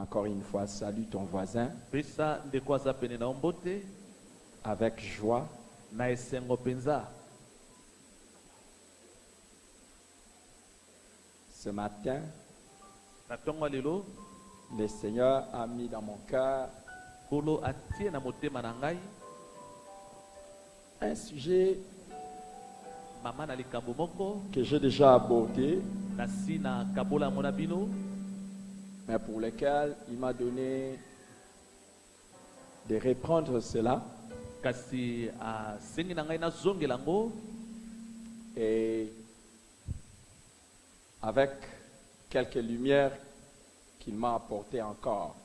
Encore une fois, salue ton voisin Pesa ndeko aza pene na ombote avec joie. na esengo penza. Ce matin, Na tongo lelo le Seigneur a mis dans mon cœur kolo atie na motema na ngai un sujet mama na likambo moko que j'ai déjà abordé, na si na kabola mona bino mais pour lequel il m'a donné de reprendre cela kasi asengi na ngai nazongela yango et avec quelques lumières qu'il m'a apporté encore.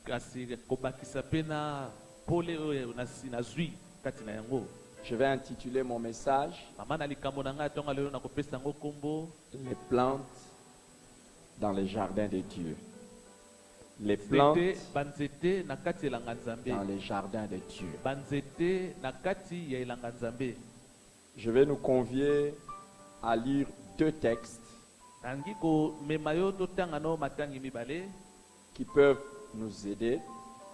kasi kobakisa pe na pole oyo nazwi kati na yango. Je vais intituler mon message Mama na likambo na ngai tonga lelo na kopesa yango kombo Les plantes dans les jardins de Dieu. Les plantes banzete na kati ya elanga nzambe. dans les jardins de Dieu. Banzete na kati ya elanga nzambe. Je vais nous convier à lire deux textes Tangi ko mema yo totanga no matangi mibale qui peuvent nous aider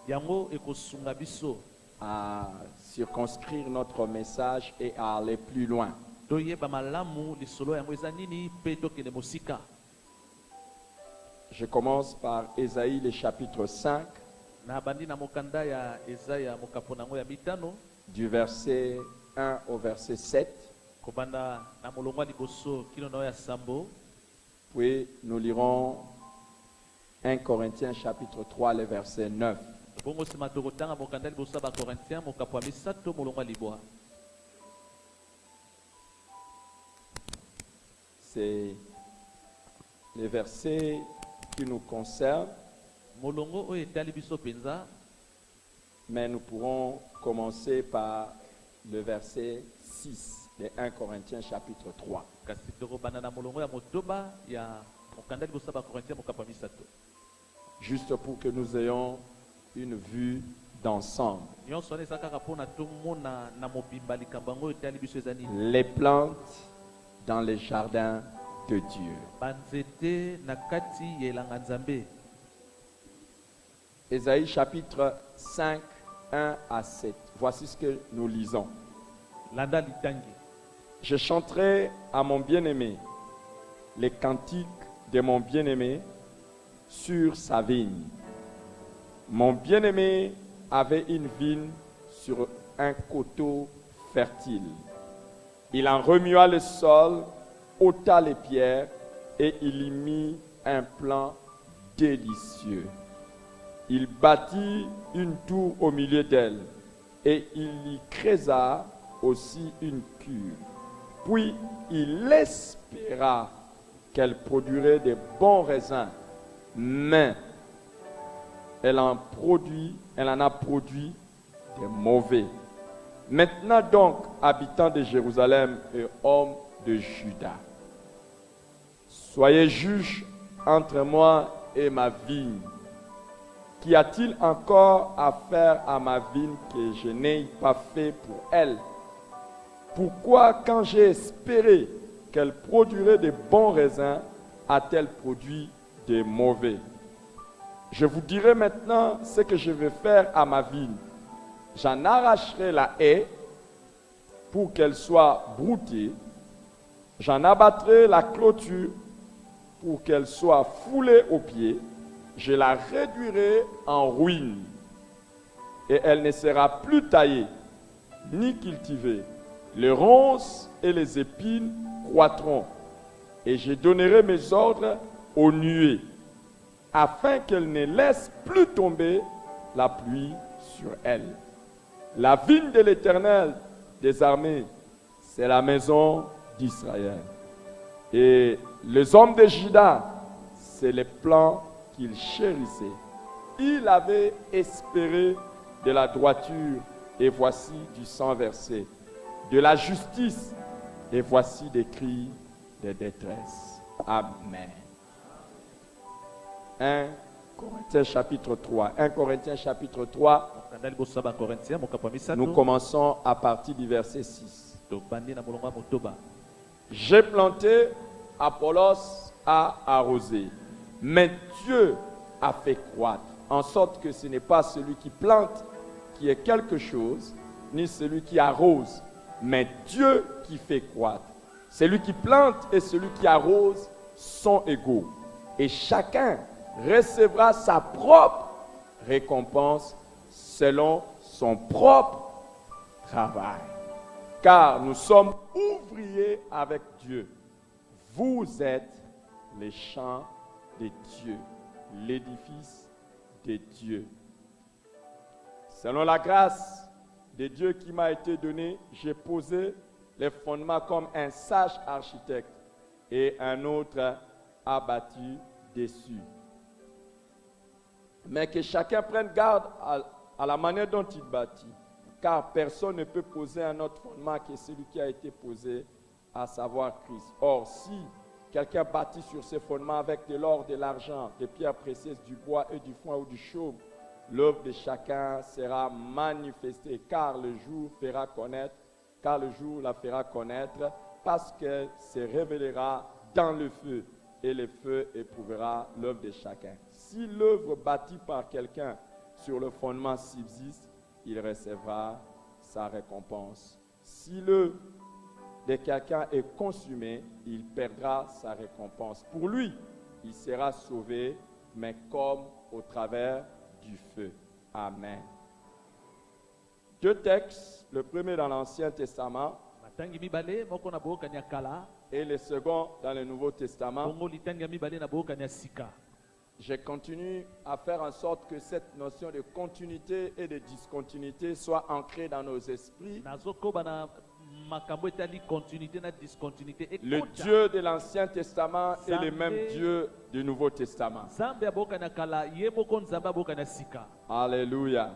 yango ekosunga biso à circonscrire notre message et à aller plus loin. toyeba malamu lisolo yango eza nini pe tokende mosika. Je commence par Ésaïe, le chapitre 5, Na bandi na mokanda ya Ezaya mokapo nango ya mitano du verset 1 au verset 7. kobanda na molongwa liboso kino na ya sambo. Puis nous lirons 1 Corinthiens chapitre 3, le verset 9. Bongo sima tokotanga mokanda liboso ya bakorintien mokapo ya misato molongwa libwa. C'est les versets qui nous concernent, Molongo oyo etali biso penza, mais nous pourrons commencer par le verset 6 de 1 Corinthiens chapitre 3. kasi tokobanda na molongo ya motoba ya mokanda liboso ya bakorintien mokapo ya misato. Juste pour que nous ayons une vue d'ensemble. Nyonso wana eza kaka mpona tomona na mobimba likambo yango oyo etali biso eza nini. Les plantes dans les jardins de Dieu. Banzete na kati ya elanga nzambe. Ésaïe chapitre 5, 1 à 7. Voici ce que nous lisons. Landa litangi. Je chanterai à mon bien-aimé les cantiques de mon bien-aimé sur sa vigne. Mon bien-aimé avait une vigne sur un coteau fertile. Il en remua le sol, ôta les pierres et il y mit un plan délicieux. Il bâtit une tour au milieu d'elle et il y creusa aussi une cuve. Puis il espéra qu'elle produirait de bons raisins, mais elle en a produit de mauvais. Maintenant donc, habitants de Jérusalem et hommes de Juda, soyez juges entre moi et ma vigne. Qu'y a-t-il encore à faire à ma vigne que je n'ai pas fait pour elle? Pourquoi, quand j'ai espéré qu'elle produirait de bons raisins, a-t-elle produit de mauvais? Je vous dirai maintenant ce que je vais faire à ma vigne. J'en arracherai la haie pour qu'elle soit broutée. J'en abattrai la clôture pour qu'elle soit foulée aux pieds. Je la réduirai en ruine. Et elle ne sera plus taillée, ni cultivée. Les ronces et les épines croîtront. Et je donnerai mes ordres aux nuées, afin qu'elle ne laisse plus tomber la pluie sur elle. La vigne de l'Éternel des armées, c'est la maison d'Israël. Et les hommes de Juda, c'est les plans qu'il chérissait. Il avait espéré de la droiture, et voici du sang versé, de la justice, et voici des cris de détresse. Amen. 1 Corinthiens chapitre 3. 1 Corinthiens chapitre 3. Nous commençons à partir du verset 6. J'ai planté, Apollos a arrosé, mais Dieu a fait croître. En sorte que ce n'est pas celui qui plante qui est quelque chose, ni celui qui arrose, mais Dieu qui fait croître. Celui qui plante et celui qui arrose sont égaux. Et chacun recevra sa propre récompense selon son propre travail. Car nous sommes ouvriers avec Dieu. Vous êtes les champs de Dieu, l'édifice de Dieu. Selon la grâce de Dieu qui m'a été donnée, j'ai posé les fondements comme un sage architecte et un autre a bâti dessus. Mais que chacun prenne garde à la manière dont il bâtit, car personne ne peut poser un autre fondement que celui qui a été posé, à savoir Christ. Or, si quelqu'un bâtit sur ces fondements avec de l'or, de l'argent, des pierres précieuses, du bois et du foin ou du chaume, l'œuvre de chacun sera manifestée, car le jour la fera connaître, parce qu'elle se révélera dans le feu, et le feu éprouvera l'œuvre de chacun. Si l'œuvre bâtie par quelqu'un sur le fondement subsiste, il recevra sa récompense. Si l'œuvre de quelqu'un est consumée, il perdra sa récompense. Pour lui, il sera sauvé, mais comme au travers du feu. Amen. Deux textes, le premier dans l'Ancien Testament et le second dans le Nouveau Testament. Je continue à faire en sorte que cette notion de continuité et de discontinuité soit ancrée dans nos esprits. Le Dieu de l'Ancien Testament est le même Dieu du Nouveau Testament. Alléluia.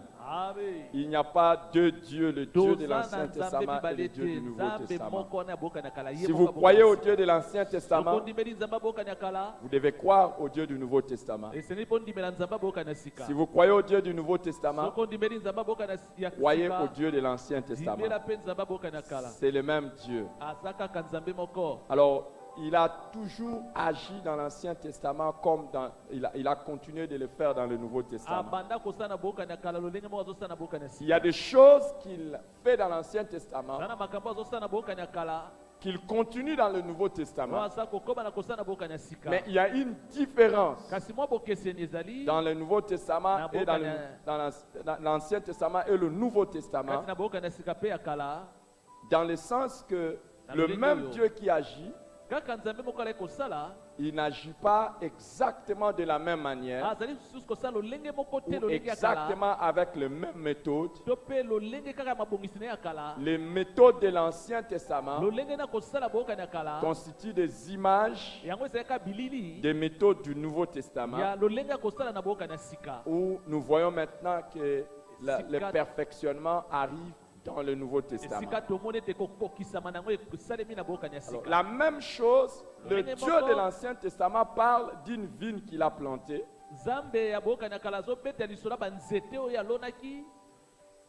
Il n'y a pas deux dieux, le Dieu de l'Ancien Testament et le Dieu du Nouveau Testament. Si vous croyez au Dieu de l'Ancien Testament, vous devez croire au Dieu du Nouveau Testament. Si vous croyez au Dieu du Nouveau Testament, croyez au Dieu de l'Ancien Testament. C'est le même Dieu. Alors, il a toujours agi dans l'Ancien Testament comme il a continué de le faire dans le Nouveau Testament. Il y a des choses qu'il fait dans l'Ancien Testament qu'il continue dans le Nouveau Testament. Mais il y a une différence dans le Nouveau Testament et dans l'Ancien Testament et le Nouveau Testament, dans le sens que le même Dieu qui agit, il n'agit pas exactement de la même manière ou exactement avec les mêmes méthodes. Les méthodes de l'Ancien Testament constituent des images des méthodes du Nouveau Testament, où nous voyons maintenant que le perfectionnement arrive dans le Nouveau Testament. Alors, la même chose, le Dieu de l'Ancien Testament parle d'une vigne qu'il a plantée,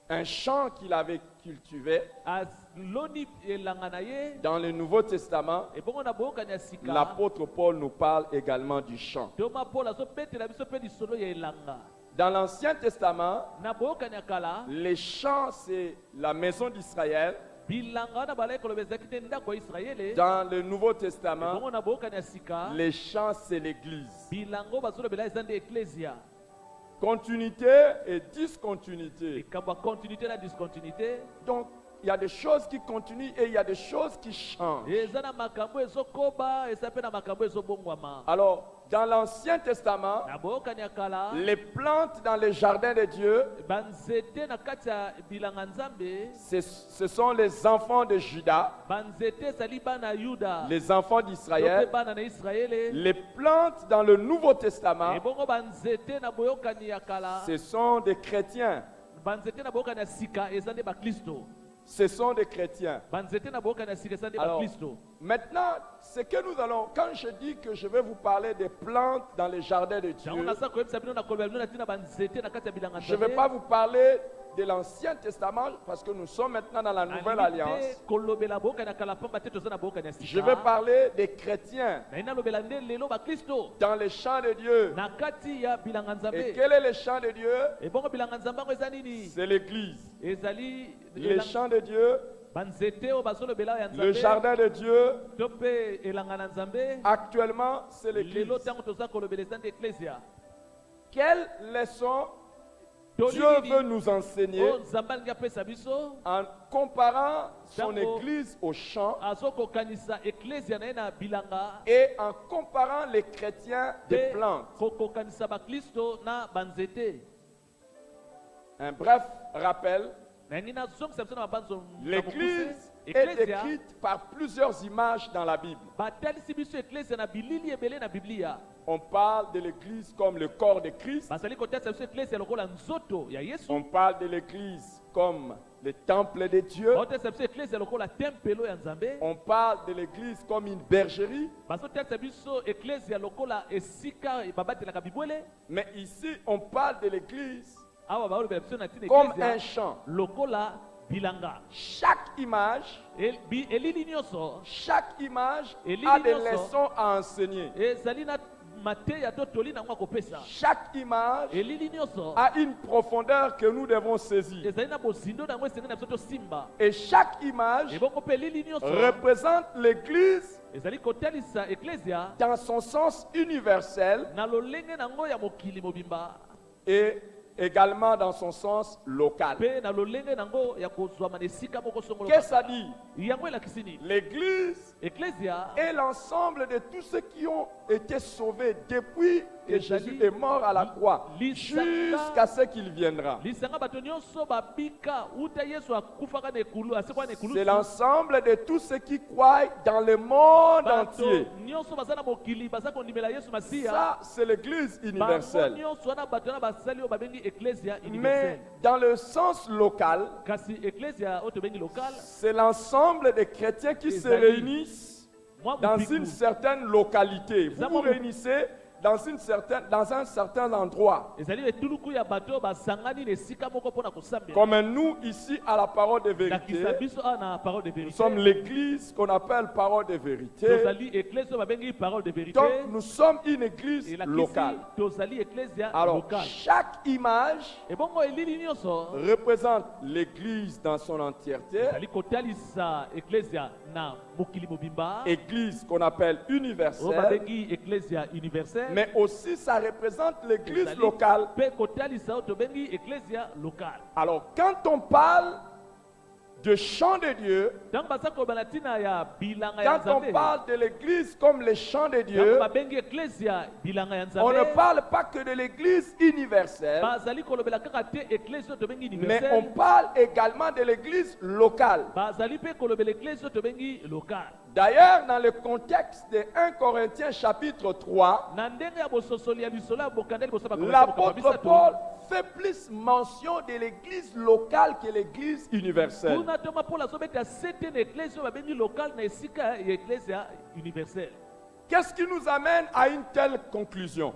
un champ qu'il avait cultivé. Dans le Nouveau Testament, l'apôtre Paul nous parle également du champ. Dans l'Ancien Testament, les champs, c'est la maison d'Israël. Dans le Nouveau Testament, les champs, c'est l'Église. Continuité et discontinuité. Donc, il y a des choses qui continuent et il y a des choses qui changent. Alors, dans l'Ancien Testament, les plantes dans les jardins de Dieu, ce sont les enfants de Juda, les enfants d'Israël. Les plantes dans le Nouveau Testament, ce sont des chrétiens. Ce sont des chrétiens. Alors, maintenant, ce que nous allons, quand je dis que je vais vous parler des plantes dans les jardins de Dieu, je ne vais pas vous parler de l'Ancien Testament, parce que nous sommes maintenant dans la Nouvelle Alliance, je vais parler des chrétiens dans les champs de Dieu. Et quel est le champ de Dieu? C'est l'Église. Les champs de Dieu, le jardin de Dieu, actuellement, c'est l'Église. Quelle leçon Dieu veut nous enseigner en comparant son Église au champ et en comparant les chrétiens des plantes? Un bref rappel. L'Église est décrite par plusieurs images dans la Bible. On parle de l'Église comme le corps de Christ. On parle de l'Église comme le temple de Dieu. On parle de l'Église comme une bergerie. Mais ici, on parle de l'Église comme un champ. Chaque image a des leçons à enseigner. Chaque image a une profondeur que nous devons saisir. Et chaque image représente l'Église dans son sens universel et également dans son sens local. Qu'est-ce que ça dit? L'Église est l'ensemble de tous ceux qui ont été sauvés depuis que Jésus est mort à la croix jusqu'à ce qu'il viendra. C'est l'ensemble de tous ceux qui croient dans le monde entier. Ça, c'est l'Église universelle. Mais dans le sens local, c'est l'ensemble des chrétiens qui se réunissent dans une certaine localité. Vous vous réunissez dans un certain endroit. Comme nous ici à la parole de vérité, nous sommes l'église qu'on appelle parole de vérité. Donc nous sommes une église locale. Alors chaque image représente l'église dans son entièreté. Église qu'on appelle universelle. Mais aussi ça représente l'église locale. Alors quand on parle de champ de Dieu, quand on parle de l'église comme le champ de Dieu, on ne parle pas que de l'église universelle, mais on parle également de l'église locale. D'ailleurs, dans le contexte de 1 Corinthiens chapitre 3, l'apôtre Paul fait plus mention de l'église locale que l'église universelle. Qu'est-ce qui nous amène à une telle conclusion?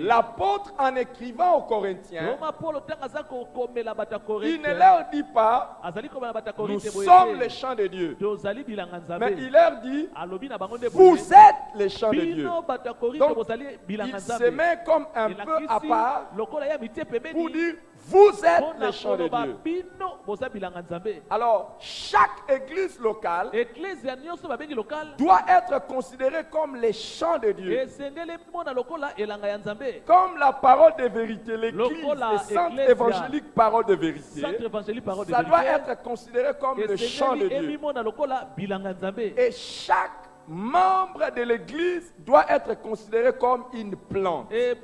L'apôtre, en écrivant aux Corinthiens, il ne leur dit pas nous sommes les champs de Dieu, mais il leur dit vous êtes les champs de Dieu. Donc il se met comme un peu à part pour dire vous êtes les champs de Dieu. Alors chaque église locale doit être considérée comme les champs de Dieu, comme la parole de vérité, l'église, le centre évangélique parole de vérité. Ça doit être considéré comme le champ de Dieu. Et chaque membre de l'église doit être considéré comme une plante. Je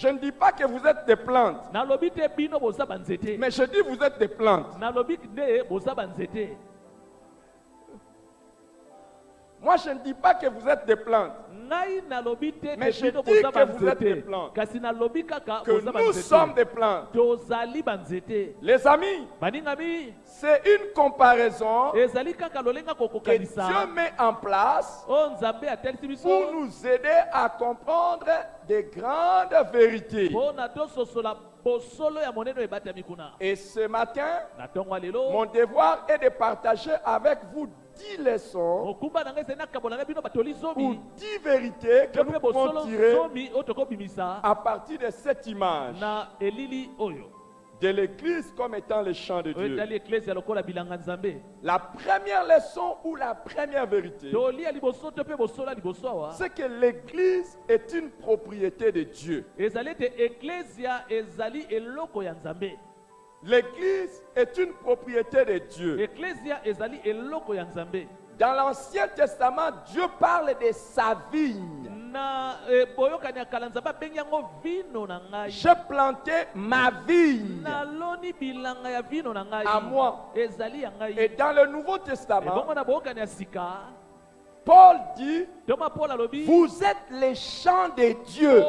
ne dis pas que vous êtes des plantes, mais je dis vous êtes des plantes. Moi, je ne dis pas que vous êtes des plantes. Mais je dis que vous êtes des plantes. Que nous sommes des plantes. Les amis, c'est une comparaison que Dieu met en place pour nous aider à comprendre des grandes vérités. Et ce matin, mon devoir est de partager avec vous 10 leçons ou 10 vérités que nous pouvons tirer à partir de cette image de l'église comme étant le champ de Dieu. La première leçon ou la première vérité, c'est que l'église est une propriété de Dieu. L'église est une propriété de Dieu. Dans l'Ancien Testament, Dieu parle de sa vigne. J'ai planté ma vigne à moi. Et dans le Nouveau Testament, Paul dit, vous êtes les champs de Dieu.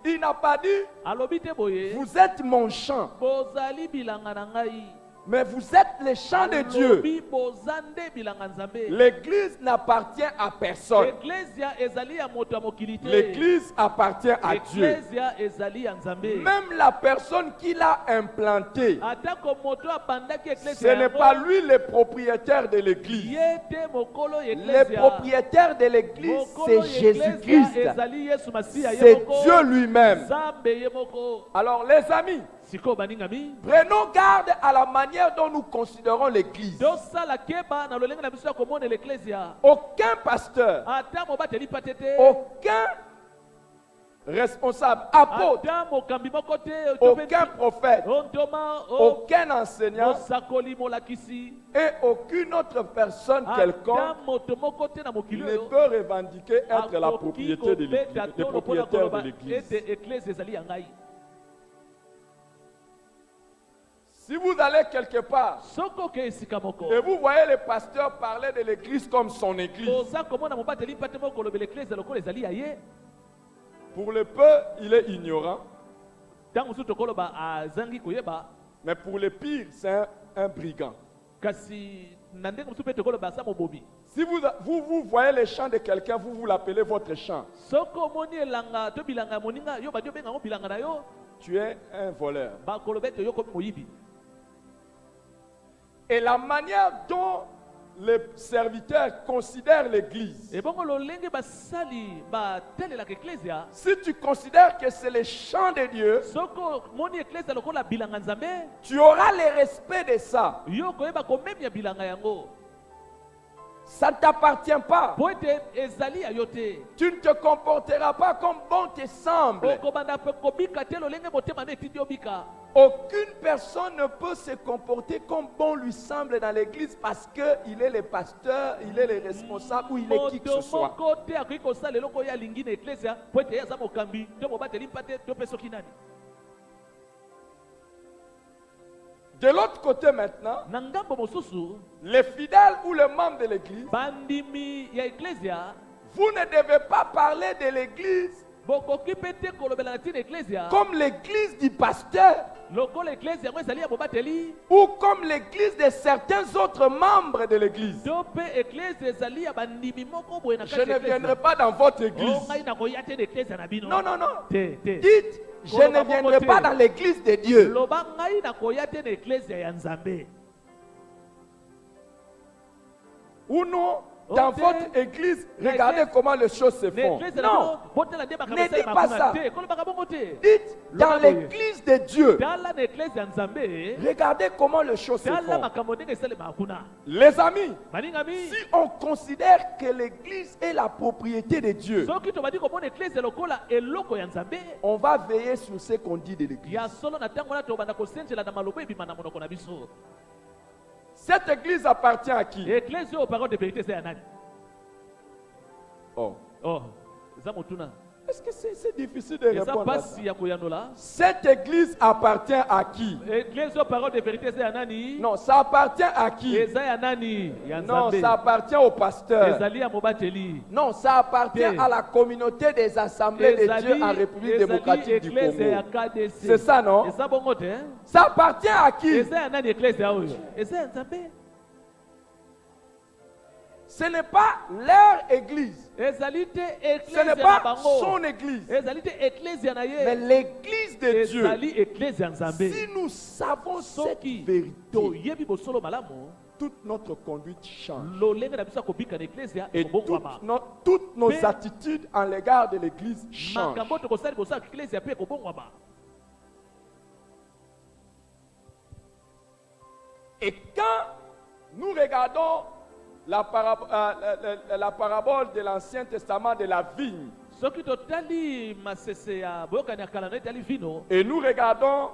Il n'a pas dit, vous êtes mon champ. Mais vous êtes les champs de Dieu. L'église n'appartient à personne. L'église appartient à Dieu. Même la personne qui l'a implantée, ce n'est pas lui le propriétaire de l'église. Le propriétaire de l'église, c'est Jésus-Christ. C'est Dieu lui-même. Alors les amis, prenons garde à la manière dont nous considérons l'église. Aucun pasteur, aucun responsable, apôtre, aucun prophète, aucun enseignant et aucune autre personne quelconque ne peut revendiquer être la propriété de l'église, le propriétaire de l'église. Si vous allez quelque part et vous voyez le pasteur parler de l'église comme son église, pour le peu, il est ignorant. Mais pour le pire, c'est un brigand. Si vous voyez le chant de quelqu'un, vous l'appelez votre chant. Tu es un voleur. Et la manière dont les serviteurs considèrent l'église, si tu considères que c'est le chant de Dieu, tu auras le respect de ça. Ça ne t'appartient pas. Tu ne te comporteras pas comme bon te semble. Aucune personne ne peut se comporter comme bon lui semble dans l'église parce qu'il est le pasteur, il est le responsable ou il est qui que ce soit. De l'autre côté maintenant, les fidèles ou les membres de l'église, vous ne devez pas parler de l'église comme l'église du pasteur ou comme l'église de certains autres membres de l'église. Je ne viendrai pas dans votre église. Non, non, non. Dites, je ne viendrai pas dans l'église de Dieu. Ou non, dans votre église, regardez comment les choses se font. Non, ne dites pas ça. Dites, dans l'église de Dieu, regardez comment les choses se font. Les amis, si on considère que l'église est la propriété de Dieu, on va veiller sur ce qu'on dit de l'église. Cette église appartient à qui? Oh. Est-ce que c'est difficile de eza répondre à ça? pasi ya koyanola. Cette église appartient à qui? Église aux paroles de vérité eza ya nani? Non, ça appartient à qui? Eza ya nani? Ya Non, Nzambe. ça appartient au pasteur. Ezali ya mobateli. Non, ça appartient Pe. à la communauté des assemblées de Dieu en République démocratique du église ya Congo. KDC. C'est ça, non? Eza bongo te? Ça appartient à qui? Eza ya nani église ya oyo? Eza ya Nzambe. Ce n'est pas leur église. Ezali te Ce église n'est ya pas bango. son église. Ezali te église ya na Mais ye. l'église de Dieu. Ezali église ya Nzambe. Si nous savons cette Soki vérité, toyebi bosolo malamu, toute notre conduite change. lolenge na biso akobika na église ya Et ekobongwama. toutes nos Mais- attitudes en l'égard de l'église changent. Makambo tokosali kosala église ya pe ekobongwama. Et quand nous regardons la parabole de l'Ancien Testament de la vigne, Soki totali masese ya boyokani ya kala na etali vino, et nous regardons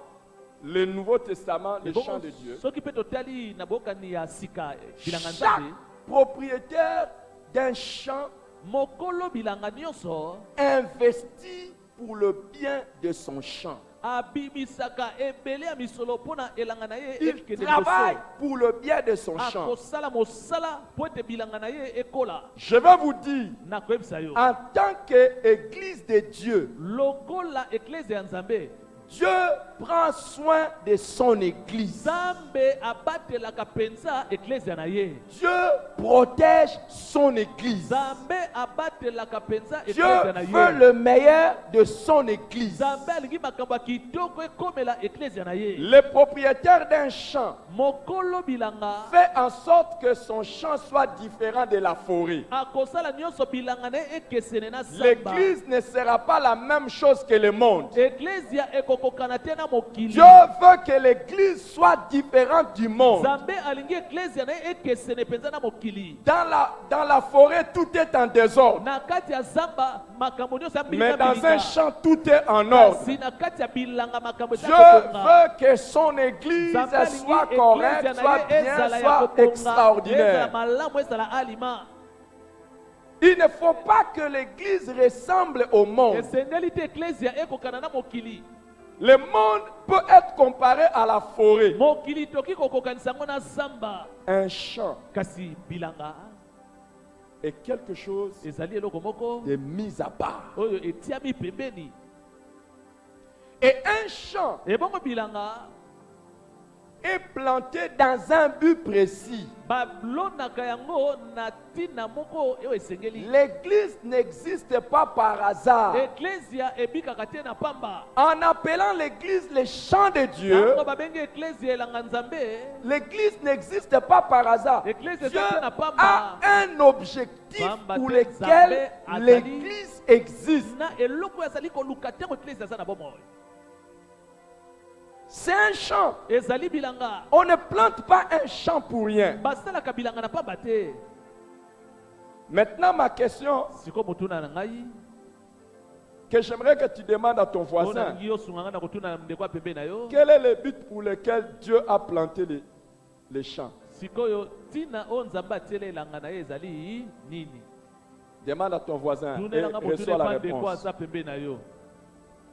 le Nouveau Testament, le chant de Dieu, soki mpe totali na boyokani ya sika bilanga chaque Nzambe, propriétaire d'un champ mokolo bilanga nyonso investit pour le bien de son champ. abimisaka ebele ya misolo mpona elanga na ye Il ekende travaille liboso. pour le bien de son champ. Akosala mosala mpo ete bilanga na ye ekola. Je vais vous dire, Nakoyebisa yo, en tant qu'Église de Dieu, lokola eklese ya Nzambe, Dieu prend soin de son Église. Nzambe abatelaka penza eklese na ye. Dieu protège son Église. Nzambe abatelaka penza Dieu eklese na veut ye. le meilleur de son Église. Nzambe alingi makambo ya kitoko ekomela eklese na ye. Le propriétaire d'un champ Mokolo bilanga fait en sorte que son champ soit différent de la forêt. akosala nyonso bilanga na ye ekesene na samba. L'église ne sera pas la même chose que le monde. Eklesia ekokokana te na mokili. Dieu veut que l'église soit différente du monde. Nzambe alingi eklesia na ye ekesene penza na mokili. Dans la forêt, tout est en désordre. Na kati ya zamba makambo nyonso ya Mais bilinga dans un bilinga. champ, tout est en ordre. Kasi na kati ya bilanga makambo Dieu eza kokonga. veut que son église Nzambe alingi soit eklesia correcte, na soit ye bien, ezala ya soit kokonga, ezala extraordinaire. malamu, ezala alima. Il ne faut pas que l'église ressemble au monde. Esengeli te eklesia ekokana na mokili. Le monde peut être comparé à la forêt. Mokili toki kokokanisa yango na zamba. Un champ Kasi bilanga est quelque chose ezali eloko moko de mis à part. oyo etiami pembeni. Et un champ Ebongo bilanga est planté dans un but précis. balonaka yango na ntina moko oyo esengeli. L'église n'existe pas par hasard. Eklesia ebikaka te na pamba. En appelant l'église le champ de Dieu, Tango babengi eklesia elanga Nzambe, l'église n'existe pas par hasard. L'église Dieu eza te na pamba. a un objectif Pamba pour te lequel Nzambe azali. l'église existe. na eloko ezali koluka te ngo eklesia eza na bomoi. C'est un champ. Ezali bilanga. On ne plante pas un champ pour rien. Basalaka bilanga na pamba te. Maintenant, ma question Siko motuna na ngai, que j'aimerais que tu demandes à ton ona voisin, ngi osunganga na kotuna ndeko pembe na yo. quel est le but pour lequel Dieu a planté les champs? Sikoyo tina o Nzambe atiele elanga na ye ezali nini? Demande à ton voisin et Tunelanga reçois motuna la pa ndeko réponse. aza pembe na yo.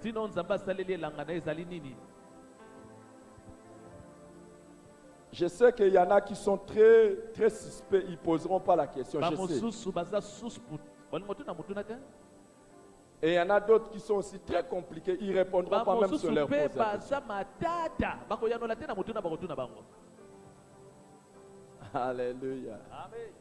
Tina o Nzambe asaleli elanga na ye ezali nini? Je sais qu'il y en a qui sont très, très suspects, ils ne poseront pas la question, je sais. Bamosusu baza susput. Balingo tuna motuna te. Et il y en a d'autres qui sont aussi très compliqués, ils ne répondront pas même sur Bamosusu leur pe pose. baza matata. Bakoyanola te na motuna bakotuna bango. Alléluia. Amen.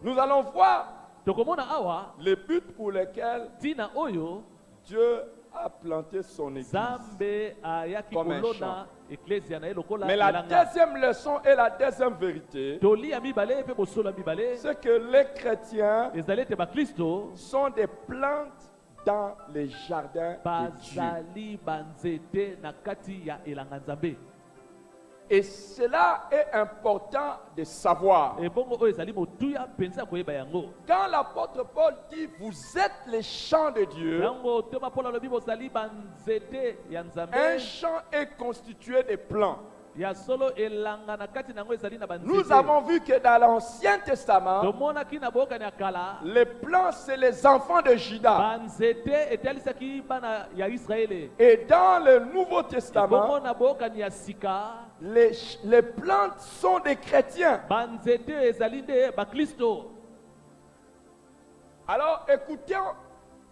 Nous allons voir Tokomona awa le but pour lequel tina oyo Dieu a planté son église. Zambe ayaki Comme un kolona eklesia na ye lokola Mais la elanga. deuxième leçon et la deuxième vérité, Toli ya mibale pe bosolo ya mibale c'est que les chrétiens ezali ete bakristo sont des plantes dans les jardins de Dieu. bazali banzete na kati ya elanga Nzambe. Et cela est important de savoir. Ebongo oyo ezali motuya penza koyeba yango. Quand l'apôtre Paul dit vous êtes les champs de Dieu, Yango tema Paul alobi bozali banzete ya un Nzambe. champ est constitué de plants. ya solo elanga na kati nango ezali na banzete. Nous avons vu que dans l'Ancien Testament, tomonaki na boka ya kala les plants, c'est les enfants de Juda. banzete etalisaki bana ya Israele. Et dans le Nouveau Testament, Bongo na boka ya sika les plantes sont des chrétiens. banzete ezali nde bakristo. Alors écoutons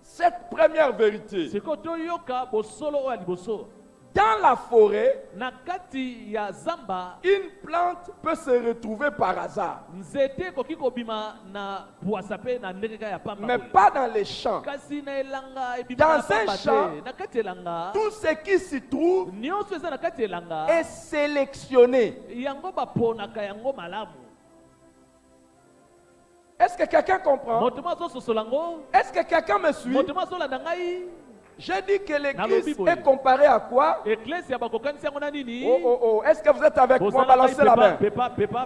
cette première vérité. Siko toyoka bosolo oyo ya liboso. Dans la forêt, Na kati ya zamba une plante peut se retrouver par hasard, nzete koki kobima na puasa pe na ndenge ya pamba. mais pas dans les champs. Kasi na elanga ebima Dans na un pamba champ, te. Na kati elanga Tout ce qui s'y trouve nyonso eza na kati elanga est sélectionné. yango baponaka yango malamu. Est-ce que quelqu'un comprend? Moto mo azososola yango. Est-ce que quelqu'un me suit? Moto mo azolanda ngai. J'ai dit que Dans l'église le Bible. est comparée à quoi? Eklesi ya bakokanisi yango na nini? Oh, oh, oh. Est-ce que vous êtes avec moi? Bozala Balancez ngai la main.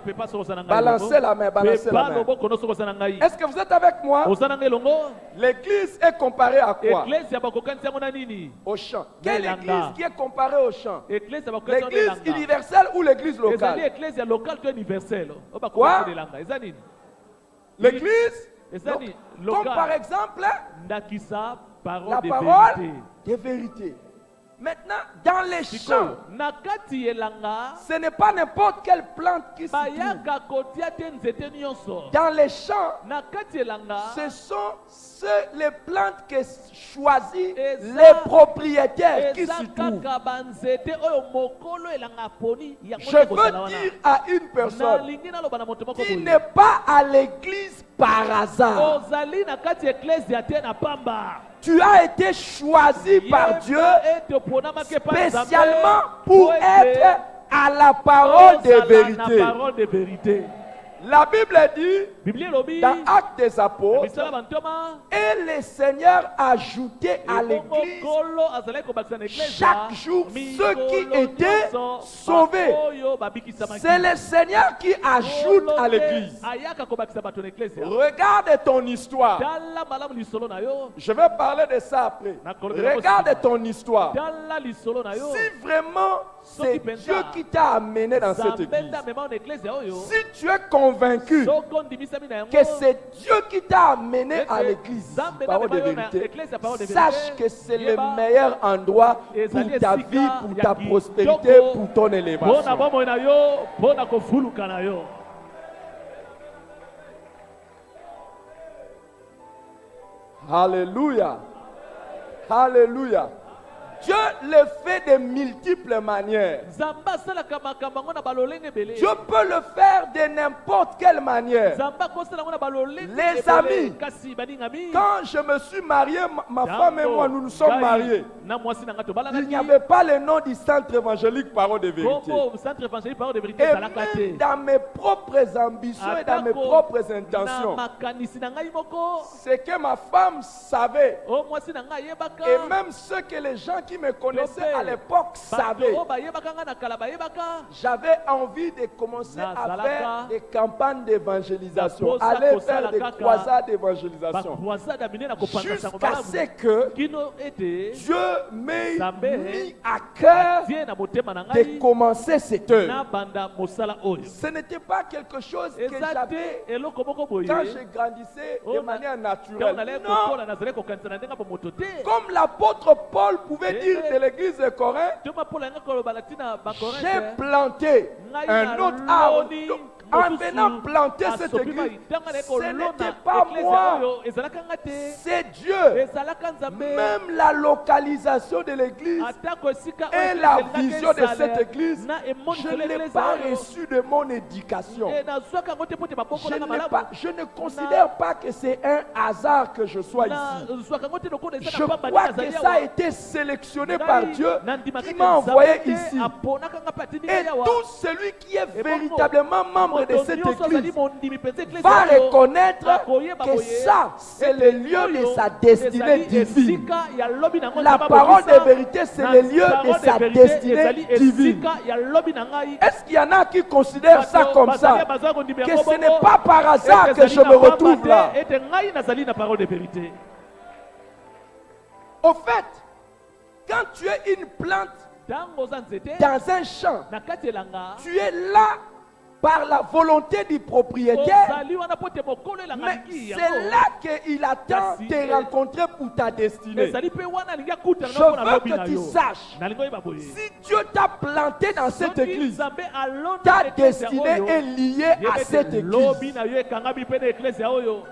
pepa sokosana ngai Balancez elongo. la main, balancez la Pepa main. loboko no sokosana ngai. Est-ce que vous êtes avec moi? Ozana ngai elongo. L'église est comparée à quoi? Eklesi ya bakokanisi yango na nini? Au champ. Quelle Elanga. église qui est comparée au champ? Eklesi ya bakokanisi yango na L'église elanga. universelle ou l'église Ezali locale? eklesi ya local to universel. O Quoi? bakokanisi elanga. Eza nini? L'église, Eza donc, nini? comme par Local. exemple Ndakisa parole la de parole vérité. de vérité. Maintenant, dans les champs, Na kati elanga ce n'est pas n'importe quelle plante qui se trouve. bayaka kotia te nzete nyonso. Dans les champs, Na kati elanga ce sont les plantes que choisissent Eza- les propriétaires qui eza s'y trouvent. kaka banzete oyo mokolo elanga poni yango Je nde kozala veux wana. dire à une personne nalingi naloba na moto moko qui boye. n'est pas à l'église par hasard. ozali na kati ya eklezia te na pamba. Tu as été choisi par Dieu ete oponamaki epai ya Nzambe spécialement po pour ete être à la parole de ozala na vérité. parole de vérité. La Bible dit Biblia elobi dans Actes des Apôtres, misala bantoma et le Seigneur a ajouté à l'église kolo azalaki kobakisa na eklezia chaque jour ceux qui mikolo étaient nyonso sauvés. baoyo babikisamaki. C'est le Seigneur qui ajoute Kolo à te l'église. ayaka kobakisa bato na eklezia. Regarde ton histoire. tala malamu lisolo na yo. Je vais parler de ça après. Regarde ton histoire. tala lisolo na yo. Si vraiment c'est Soki penza. Dieu qui t'a amené dans cette Nzambe église, nde amema na eklezia oyo. si tu es convaincu Soko ondimisami na yango. que c'est Dieu qui t'a amené à Ete l'église, Nzambe parole de nde amema yo na vérité, eklezia, parole de sache vérité. que c'est le Yeba, meilleur endroit pour ezali ta esika vie, pour ya ta kitoko, prospérité, pour ton mpona élévation. bomoi na yo mpona kofuluka na yo. Alléluia. Alléluia. Dieu le fait de multiples manières. Nzambe asalaka makambo yango na balolenge ebele. Dieu peut le faire de n'importe quelle manière. Nzambe akosala yango na balolenge Les ebele. amis, Kasi baningami quand je me suis marié, ma femme et moi, nous nous sommes mariés. na mwasi na nga Il tobalakaki. n'y avait pas le nom du centre évangélique Parole de vérité. Kombo centre évangélique parole de vérité Et ezalaka même te. dans mes propres ambitions et dans mes Atako propres na intentions, makanisi na ngai moko. ce que ma femme savait, O mwasi na ngai ayebaka. et même ce que les gens qui me connaissaient à l'époque savaient, bato oyo bayebaka nga na kala bayebaka. j'avais envie de commencer à Nazalaka. faire des campagnes d'évangélisation, Naposa aller kosala faire des kaka. croisades d'évangélisation, bakwazada minene na kopangasa yango jusqu'à malamu. ce que kino ete Dieu m'ait Nzambe mis à cœur tie na motema na de ngai commencer cette œuvre. na banda mosala oyo. Ce n'était pas quelque chose que eza j'avais te eloko moko boye. quand je grandissais de Oh, manière Ntango naturelle. nalaki Non, kokola nazalaki kokanisa na ndenge po moto te. comme l'apôtre Paul pouvait Eh, dire eh. de l'église de Corinthe, toma mpona yanga koloba na ntina j'ai bakorinthe. planté un autre arbre. Donc, en venant planter cette église, ce n'était pas moi, ezalaka nga te. c'est Dieu. ezalaka nzambe. Même la localisation de l'église atako esika et oyo la ezelingaki vision de ezala, cette église, na je emoniselo ne l'ai eglise pas oyo. reçu de mon éducation. nazwaka yango te po te Je bakokolanga ne, malamu. je ne considère pas que c'est un hasard que je sois ici. nazwaka yango te lokola eza Je na pamba crois nde que nazali ça a awa. été sélectionné Ngai, par Dieu nandimaka qui ete m'a Nzambe envoyé te ici. aponaka nga mpe atindi Et ngai awa. tout celui qui est Et véritablement membre de Moto cette nyonso azali église mondimi mpenza eglise va oyo, reconnaître akoyeba que boye, ça, c'est ete le lieu de oyo sa destinée ezali divine. esika ya lobi na ngai La Nzambe parole abongisa. de vérité, c'est Na le lieu de parole sa vérité destinée ezali divine. esika ya lobi na ngai. Est-ce qu'il y en a qui considèrent ça Bato comme bazali ça? bazwa kondima Que yango ce bongo, n'est pas par hasard ete que ezali je na me pamba retrouve te, là. ete ngai nazali na parole de vérité. Au fait, quand tu es une plante Tango za nzete, dans un champ, na kati elanga, tu es là par la volonté du propriétaire, ozali wana po te mokolo elanga mais lingi c'est yango. là qu'il attend Kasi, de rencontrer pour ta destinée. Ezali pe wana lingi akuta Je na veux lobi que na tu yo. saches, Na lingo yeba boye. si Dieu t'a planté dans cette Soki église, Nzambe alonda ta eklezia destinée oyo, est liée à yebete cette lobi église. na yo ekangami pe na eklezia oyo.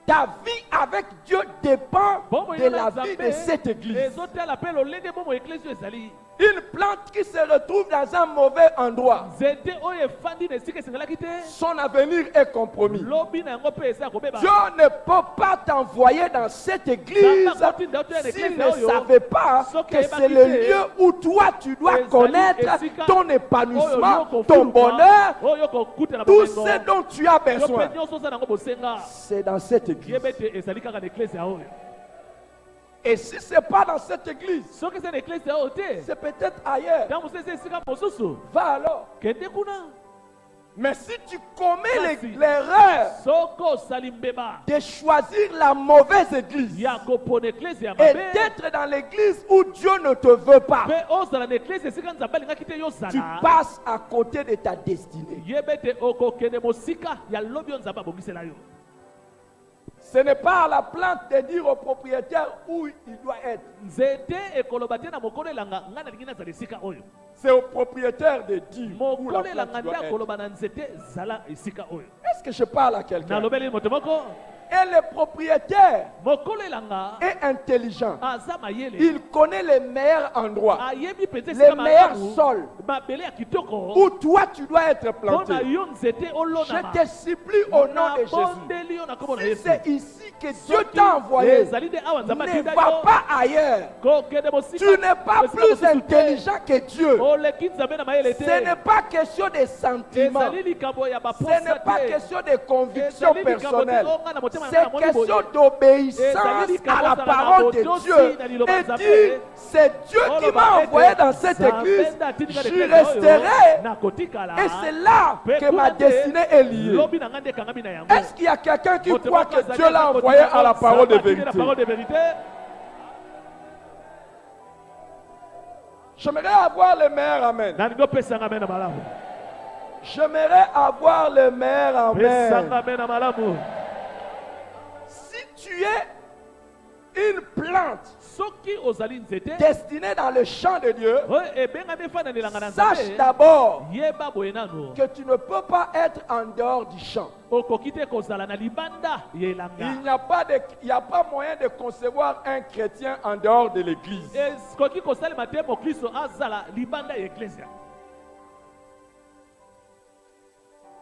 Ta vie avec Dieu dépend Bomo de yo na la vie Nzambe, de cette église. ezotala pe lolenge bomo eklezia ezali. Une plante qui se retrouve dans un mauvais endroit, Nzete oyo efandi na esika esengelaki te, son avenir est compromis. lobi na yango pe eza kobeba. Dieu ne peut pas t'envoyer dans cette église s'il ne savait pas que c'est le lieu où toi tu dois connaître ton épanouissement, ton bonheur, oyo kokutana tout bomengo. ce dont tu as Yo pe besoin. nyonso oza nango bosenga. C'est dans cette église. Yebete ezali kaka na eklezia oyo. Et si ce n'est pas dans cette église, Soki eza na eklezia oyo te, c'est peut-être ailleurs. ntango mosusu eza esika mosusu, Va alors. kende kuna. Mais si tu commets Merci. l'erreur Soko osali mbeba de choisir la mauvaise église ya kopona eklezia ya et mabe, d'être dans l'église où Dieu ne te veut pas, mpe ozala na eklezia esika nzambe alingaki te yo tu ozala, passes à côté de ta destinée. yebete okokende mosika ya lobi oyo nzambe abongisela yo. Ce n'est pas à la plante de dire au propriétaire où il doit être. Nzete ekoloba te na mokolo elanga ngai nalingi nazala esika oyo. C'est au propriétaire de dire où la Mokolo plante elanga nde doit être. akoloba na nzete zala esika oyo. Est-ce que je parle à quelqu'un? Nalobeli moto moko, Et le propriétaire mokolo elanga est intelligent. aza mayele, Il connaît les meilleurs endroits, ayebi mpenza les esika meilleurs malamu, sols mabele ya kitoko, où toi tu dois être mpo na planté. yo nzete olonama. Je te supplie au nom de Jésus. Nabondeli yo na kombo na Si Yesu. c'est ici que Dieu t'a envoyé, ezali nde awa nzambe ne atinda va yo, pas ailleurs. kokende mosika, Tu n'es pas esika plus mosusu te. intelligent que Dieu. oleki nzambe na mayele te. Ce n'est pas question de sentiments. ezali likambo ya Ce baposa n'est pas te. question de conviction ezali likambo te personnelle. onga na motema na C'est moni boye. question d'obéissance à la parole de Dieu. Et dire, c'est Dieu qui m'a envoyé dans cette église. Je resterai. Et c'est là que ma destinée est liée. lobi na nga nde ekangami na yango. Est-ce qu'il y a quelqu'un qui Moto croit moko que azali Dieu l'a aza envoyé kotika à la parole de Nzambe atindi na parole vérité? de vérité. J'aimerais avoir le meilleur amen. Nani opesanga amen na malamu. J'aimerais avoir le meilleur Pesanga amen. amen na malamu. Si tu es une plante Soki ozali nzete, destinée dans le champ de Dieu, oyo ebengami efananelanga na sache Nzambe, d'abord yeba boye nano, que tu ne peux pas être en dehors du champ. okoki te kozala na libanda ya Il elanga. n'y a pas moyen de concevoir un chrétien en dehors de l'église. Ekoki kosalema te mokristo azala libanda ya eklesia.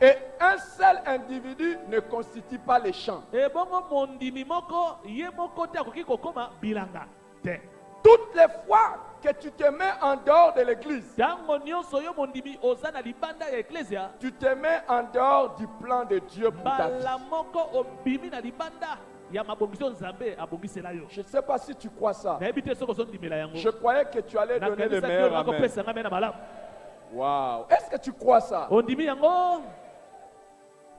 Et un seul individu ne constitue pas les champs. Ebongo mondimi moko ye moko te akoki kokoma bilanga te. Toutes les fois que tu te mets en dehors de l'église, Tango nyonso yo mondimi oza na libanda ya eklesia, tu te mets en dehors du plan de Dieu pour ta vie. bala moko obimi na libanda ya mabongiso nzambe abongisela yo. Je ne sais pas si tu crois ça. Nayebi te soki ozondimela yango. Je croyais que tu allais donner le Nakanisa meilleur te amen. nakopesanga amen na malamu. Wow. Est-ce que tu crois ça? Ondimi yango.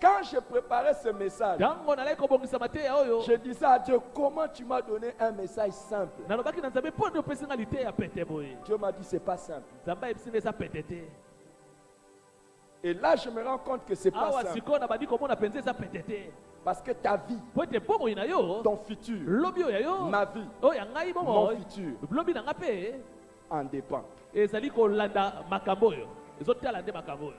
Quand je préparais ce message, Tango nalaki kobongisa mateya oyo, je disais à Dieu, comment tu m'as donné un message simple? nalobaki na nzambe mpo nde opesinga liteya pete boye. Dieu m'a dit, c'est pas simple. Nzambe ayebisi nde eza pete te. Et là, je me rends compte que c'est pas Awa simple. sikoyo nabandi komona mpenza eza pete te. Parce que ta vie, Po ete bomoi na yo, ton futur, lobi oyo ya yo, ma vie, oyo ya ngai mon bomoi, futur lobi na nga mpe en dépend. ezali kolanda makambo oyo, ezotala nde makambo oyo.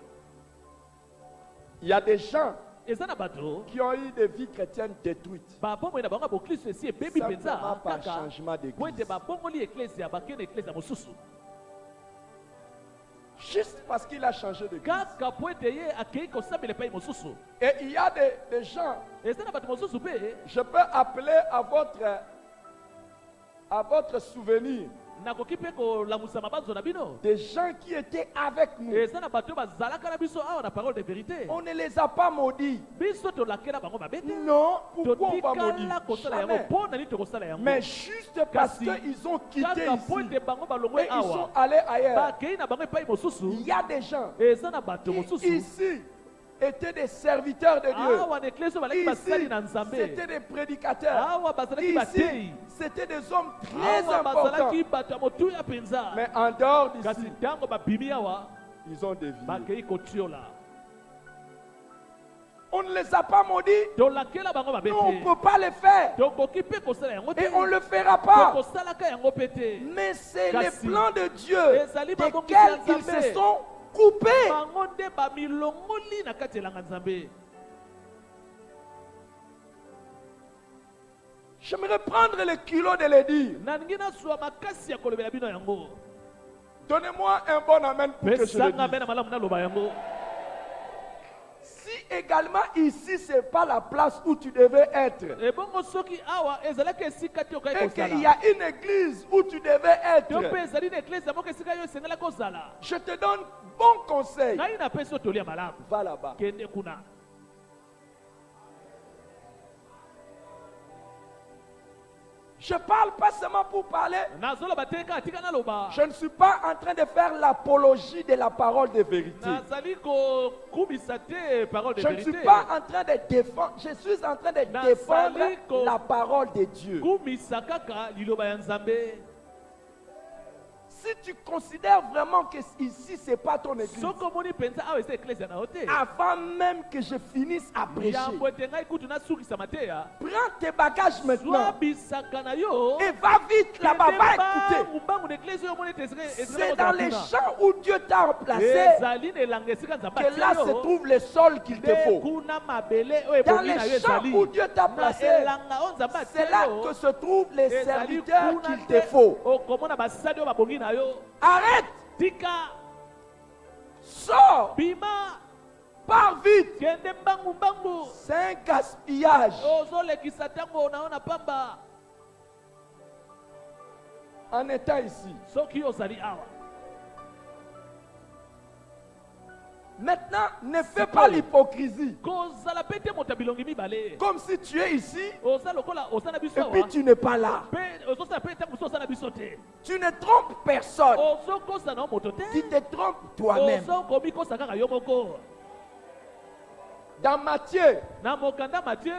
Il y a des gens Eza na bato qui ont eu des vies chrétiennes détruites. babomoi na bango ya boklisto esi ebebi mpenza Simplement par kaka changement po ete d'église. babongoli eklesia bakende eklesia mosusu Juste parce qu'il a changé d'église. kaka po ete ye akei kosambela epai mosusu. Et il y a des gens, Eza na bato mosusu mpe je peux appeler à votre souvenir, nakoki mpe kolamusa mabanzo na bino. des gens qui étaient avec nous. Eza na bato oyo bazalaka na biso awa na parole de vérité. On ne les a pas maudits. Biso tolakela bango mabe te. Non, pourquoi on va maudire? totikala kosala yango Jamais. mpo na nini tokosala yango. Mais juste parce Kasi, qu'ils ont quitté kaka po ici ete bango balongwe et ils sont awa allés ailleurs. bakei na bango epai mosusu. Il y a des gens Eza na bato qui mosusu ici étaient des serviteurs de Dieu. awa na eklesi oyo balaki basali na Ici, nzambe c'était des prédicateurs. awa bazalaki Ici, bateyi c'était des hommes très awa importants. bazalaki bato ya motuya mpenza Mais en dehors kasi d'ici, ntango babimi awa ils ont dévié. bakei kotiola On ne les a pas maudits. tolakela bango mabe Nous, on ne te peut pas les faire. tokoki mpe kosala yango te Et on ne le fera pas. tokosalaka yango mpe te Mais c'est les Kasi, plans de Dieu ezali mabongisi desquels ya ils Nzambe. se sont coupés. bango nde bamilongoli na kati elanga nzambe J'aimerais prendre le culot de le dire. nalingi nazwa makasi ya kolobela bino yango Donnez-moi un bon amen pour que je le pesanga mpe dise. na malamu naloba yango Si également ici, ce n'est pas la place où tu devais être, ebongo soki awa ezalaki esika te okai et qu'il y kozala a une église où tu devais to mpe être, ezali na eklesi ya moko esika yo esengelaki kozala je te donne bon conseil. ngai napesi otoli ya malamu Va là-bas. kende kuna Je parle pas seulement pour parler. nazoloba te kaka tika naloba Je ne suis pas en train de faire l'apologie de la parole de vérité. nazali kokumisa te parole de Je ne suis vérité pas en train de défendre. Je suis en train de défendre Nazaliko. la parole de Dieu. kumisa kaka liloba ya nzambe Si tu considères vraiment que ici, ce n'est pas ton église, soko omoni mpenza awa eza eklesi na yo te avant même que je finisse à prêcher, yambo ete ngai kutu nasukisama te ya prends tes bagages maintenant zwabisaka na yo et va vite là-bas, va écouter. mbangu na eklesi oyo omoni ete C'est dans les champs où Dieu t'a remplacé ezali na elanga esika nzambe que là atia se yo trouve le sol qu'il te nde faut. kuna mabele oyo Dans ebongi les na yo champs ezali où Dieu t'a na placé, elanga oyo nzambe c'est atia là yo que se trouvent les ezali serviteurs kuna qu'il nde te faut. okomona basali oyo babongi na yo Arrête, tika sors, bima pars vite. kende mbangu C'est un gaspillage. ozolekisa ntango na yo na pamba En étant ici. soki ozali awa Maintenant, ne fais pas l'hypocrisie. kozala mpe te moto ya bilongi mibale Comme si tu es ici oza lokola oza na biso et puis awa tu n'es pas là. mpe ozosala mpe ntango mosusu oza na biso te Tu ne trompes personne. ozokosa na yo moto te Tu te trompes toi-même. ozomikosa kaka yo moko Dans Matthieu, na mokanda Matthieu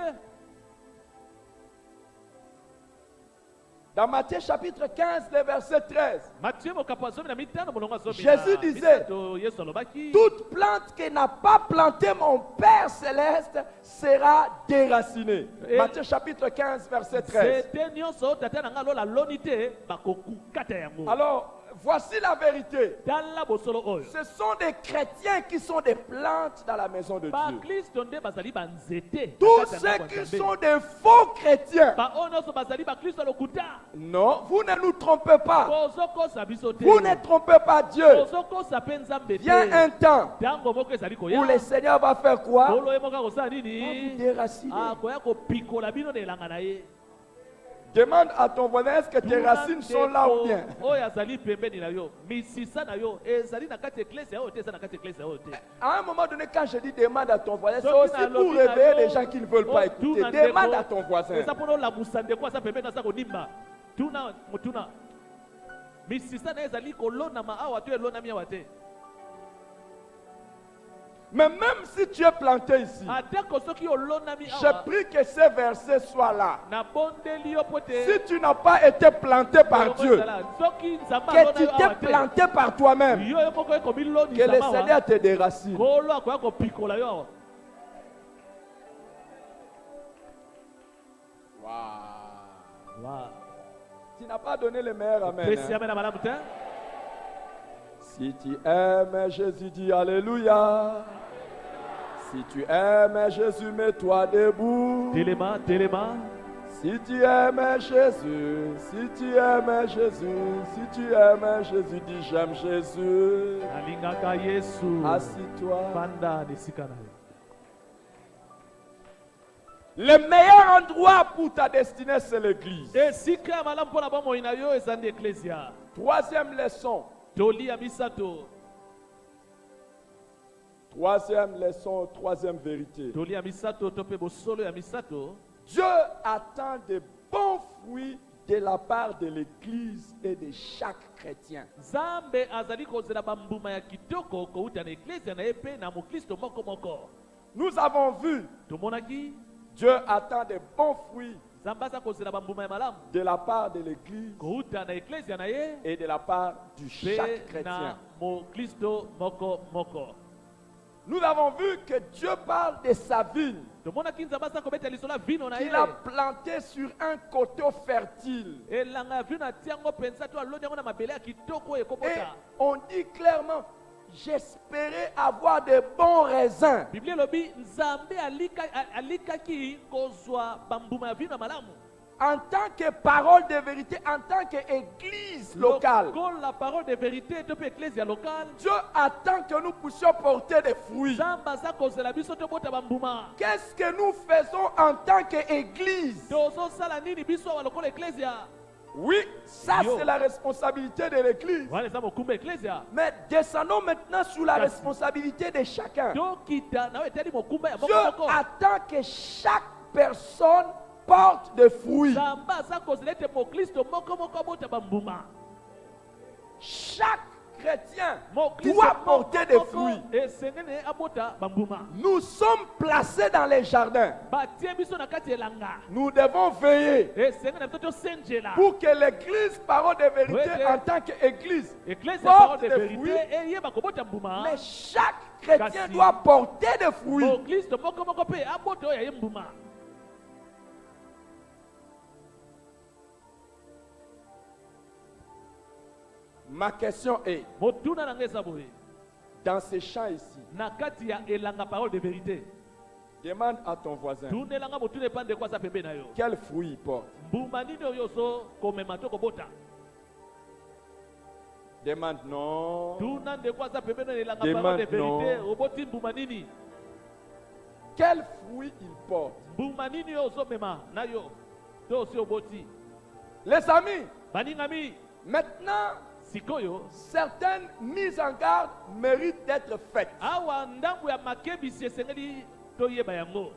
dans Matthieu chapitre 15, le verset 13, Matthieu mokapo azomi na mitano molongo azomi Jésus disait, yesu alobaki toute plante qui n'a pas planté mon Père céleste sera déracinée. Et- Matthieu chapitre 15, verset 13. nzete nyonso oyo tata na ngai alola loni te bakokukata yango Alors, voici la vérité. tala bosolo oyo Ce sont des chrétiens qui sont des plantes dans la maison de Dieu. bakristo nde bazali banzete Tous ceux qui sont des faux chrétiens. baoyo nyonso bazali bakristo ya lokuta Non, vous ne nous trompez pas. kozokosa biso te Vous ne trompez pas Dieu. kozokosa mpe nzambe Vient un te temps ntango moko ezali où koya le Seigneur va faire quoi? kolo ye moko akosala Va vous nini déraciner. akoya kopikola bino na elanga na ye Demande à ton voisin, est-ce que tes racines sont là ou bien? oyo azali pembeni na yo misisa na yo ezali na kati ya eklesi oyo te eza na kati ya eklesi oyo te À un moment donné, quand je dis demande à ton voisin, c'est Soki aussi na pour lobi na réveiller yo, les gens qui ne veulent pas écouter. otuna ndeko, Demande à ton voisin. eza mpona olamusa ndeko aza pembeni aza konimba tuna motuna misisa na ye ezali kolonama awa to elonami awa te Mais même si tu es planté ici, atako soki olonami je awa prie que ces versets soient là. nabondeli yo po te Si tu n'as pas été planté par Dieu, soki nzambe que alona tu yo t'es awa te planté par toi-même, yo yo moko ekomi que lonisa le mawa Seigneur te déracine. kolo akoya kopikola yo awa Wow. Tu n'as pas donné le meilleur amen. pesi hein. amen na malamu te Si tu aimes Jésus, dis Alléluia. Si tu aimes Jésus, mets-toi debout. telema telema Si tu aimes Jésus, si tu aimes Jésus, si tu aimes Jésus, dis j'aime Jésus. alingaka yesu Assis-toi. fanda na esika na yo Le meilleur endroit pour ta destinée, c'est l'église. esika ya malamu mpo na bomoi na yo eza nde eklesia Troisième leçon. toli ya misato Troisième leçon, troisième vérité. toli ya misato to mpe bosolo ya misato Dieu attend de bons fruits de la part de l'église et de chaque chrétien. nzambe azali kozela bambuma ya kitoko kouta na eklesia na ye mpe na moklisto moko moko Nous avons vu, tomonaki Dieu attend des bons fruits nzambe aza kozela bambuma ya malamu de la part de l'Église kouta na eklezia na ye et de la part du chaque mpe chrétien. na moklisto moko moko. Nous avons vu que Dieu parle de sa vigne tomonaki nzambe aza kobeta lisolo ya vino na ye qu'il a planté sur un coteau fertile. elanga ya vino atia yango mpenza to aloni yango na mabele ya kitoko oyo Et ekobota. on dit clairement, j'espérais avoir de bons raisins. biblia elobi nzambe alikaki kozwa bambuma ya vino ya malamu En tant que parole de vérité, en tant qu'église locale, la parole de vérité to mpe eklezia locale Dieu attend que nous puissions porter des fruits. nzambe aza kozela biso tobota bambuma. Qu'est-ce que nous faisons en tant qu'église? tozosala nini biso awa lokola eklezia? Oui, ça Yo. c'est la responsabilité de l'église. wana eza mokumba eklezia. Mais descendons maintenant sous la Merci. responsabilité de chacun. tokita nayo etali mokumba ya Dieu moko moko. attend que chaque personne porte des fruits. nzambe aza kozela ete moklisto moko moko abota bambuma. Chaque chrétien Moklisto doit moko porter des moko fruits. esengeli abota bambuma. Nous sommes placés dans les jardins. batie biso na kati elanga Nous devons veiller esengeli na biso tosenjela pour que l'église, parole de vérité, Ouais, en tant qu'église, eklezia parole porte de des vérité fruits. eyeba kobota mbuma. Mais chaque chrétien Kasi. doit porter des fruits. moklisto moko moko mpe abota oyo aye mbuma. Ma question est, motuna na ngai eza boye dans ces champs ici, na kati ya elanga parole de vérité demande à ton voisin tunelanga motuna epandeko aza pembe na yo quel fruit il porte. mbuma nini oyo ozo komema to kobota. Demande non. tuna ndeko aza pembe na elanga Demande parole de vérité non. oboti mbuma nini. Quel fruit il porte. mbuma nini oyo ozomema na yo to osi oboti. Les amis, baningami maintenant, sikoyo certaines mises en garde méritent d'être faites. awa ndambu ya makebisi esengeli toyeba yango.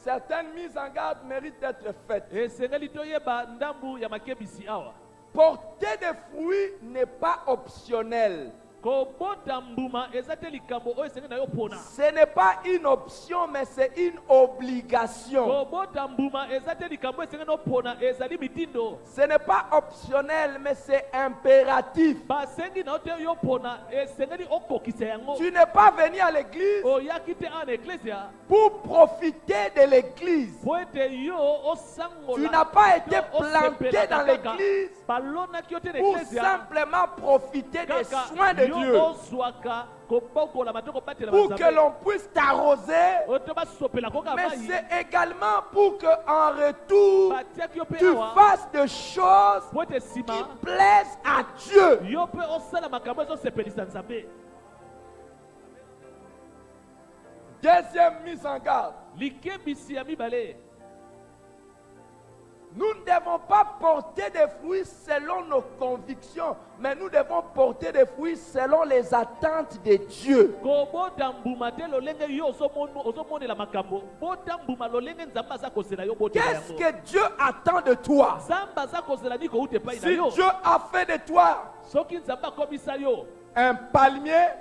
Certaines mises en garde méritent d'être faites. esengeli toyeba ndambu ya makebisi awa. Porter des fruits n'est pas optionnel. kobota mbuma eza te likambo oyo esengeli na yo pona. Ce n'est pas une option, mais c'est une obligation. kobota mbuma eza te likambo esengeli no pona ezali mitindo. Ce n'est pas optionnel, mais c'est impératif. basengi na yo te yo pona esengeli okokisa yango. Tu n'es pas venu à l'église oyaki te ana eklesia pour profiter de l'église. po ete yo osangola. Tu n'as pas été yo planté osepelaka dans kaka. l'église balonaki yo te na pour eklesia simplement profiter des kaka soins de yo Dieu. ozwaka kobokola mato kobatela Pour que banzambe. l'on puisse t'arroser. oyo to basopelaka oka Mais mai c'est également pour que en retour, batiaki yo mpe tu awa fasses des choses po ete qui nsima plaisent à Dieu. yo mpe osala makambo ezosepelisa nzambe. Deuxième mise en garde. likebisi ya mibale Nous ne devons pas porter des fruits selon nos convictions, mais nous devons porter des fruits selon les attentes de Dieu. kobota mbuma te lolenge yo ozomonela makambo bota mbuma lolenge nzambe aza kozela yo botela Qu'est-ce yango. que Dieu attend de toi? nzambe aza kozela nini kouta epai na Si yo. Dieu a fait de toi soki nzambe akomisa yo un palmier,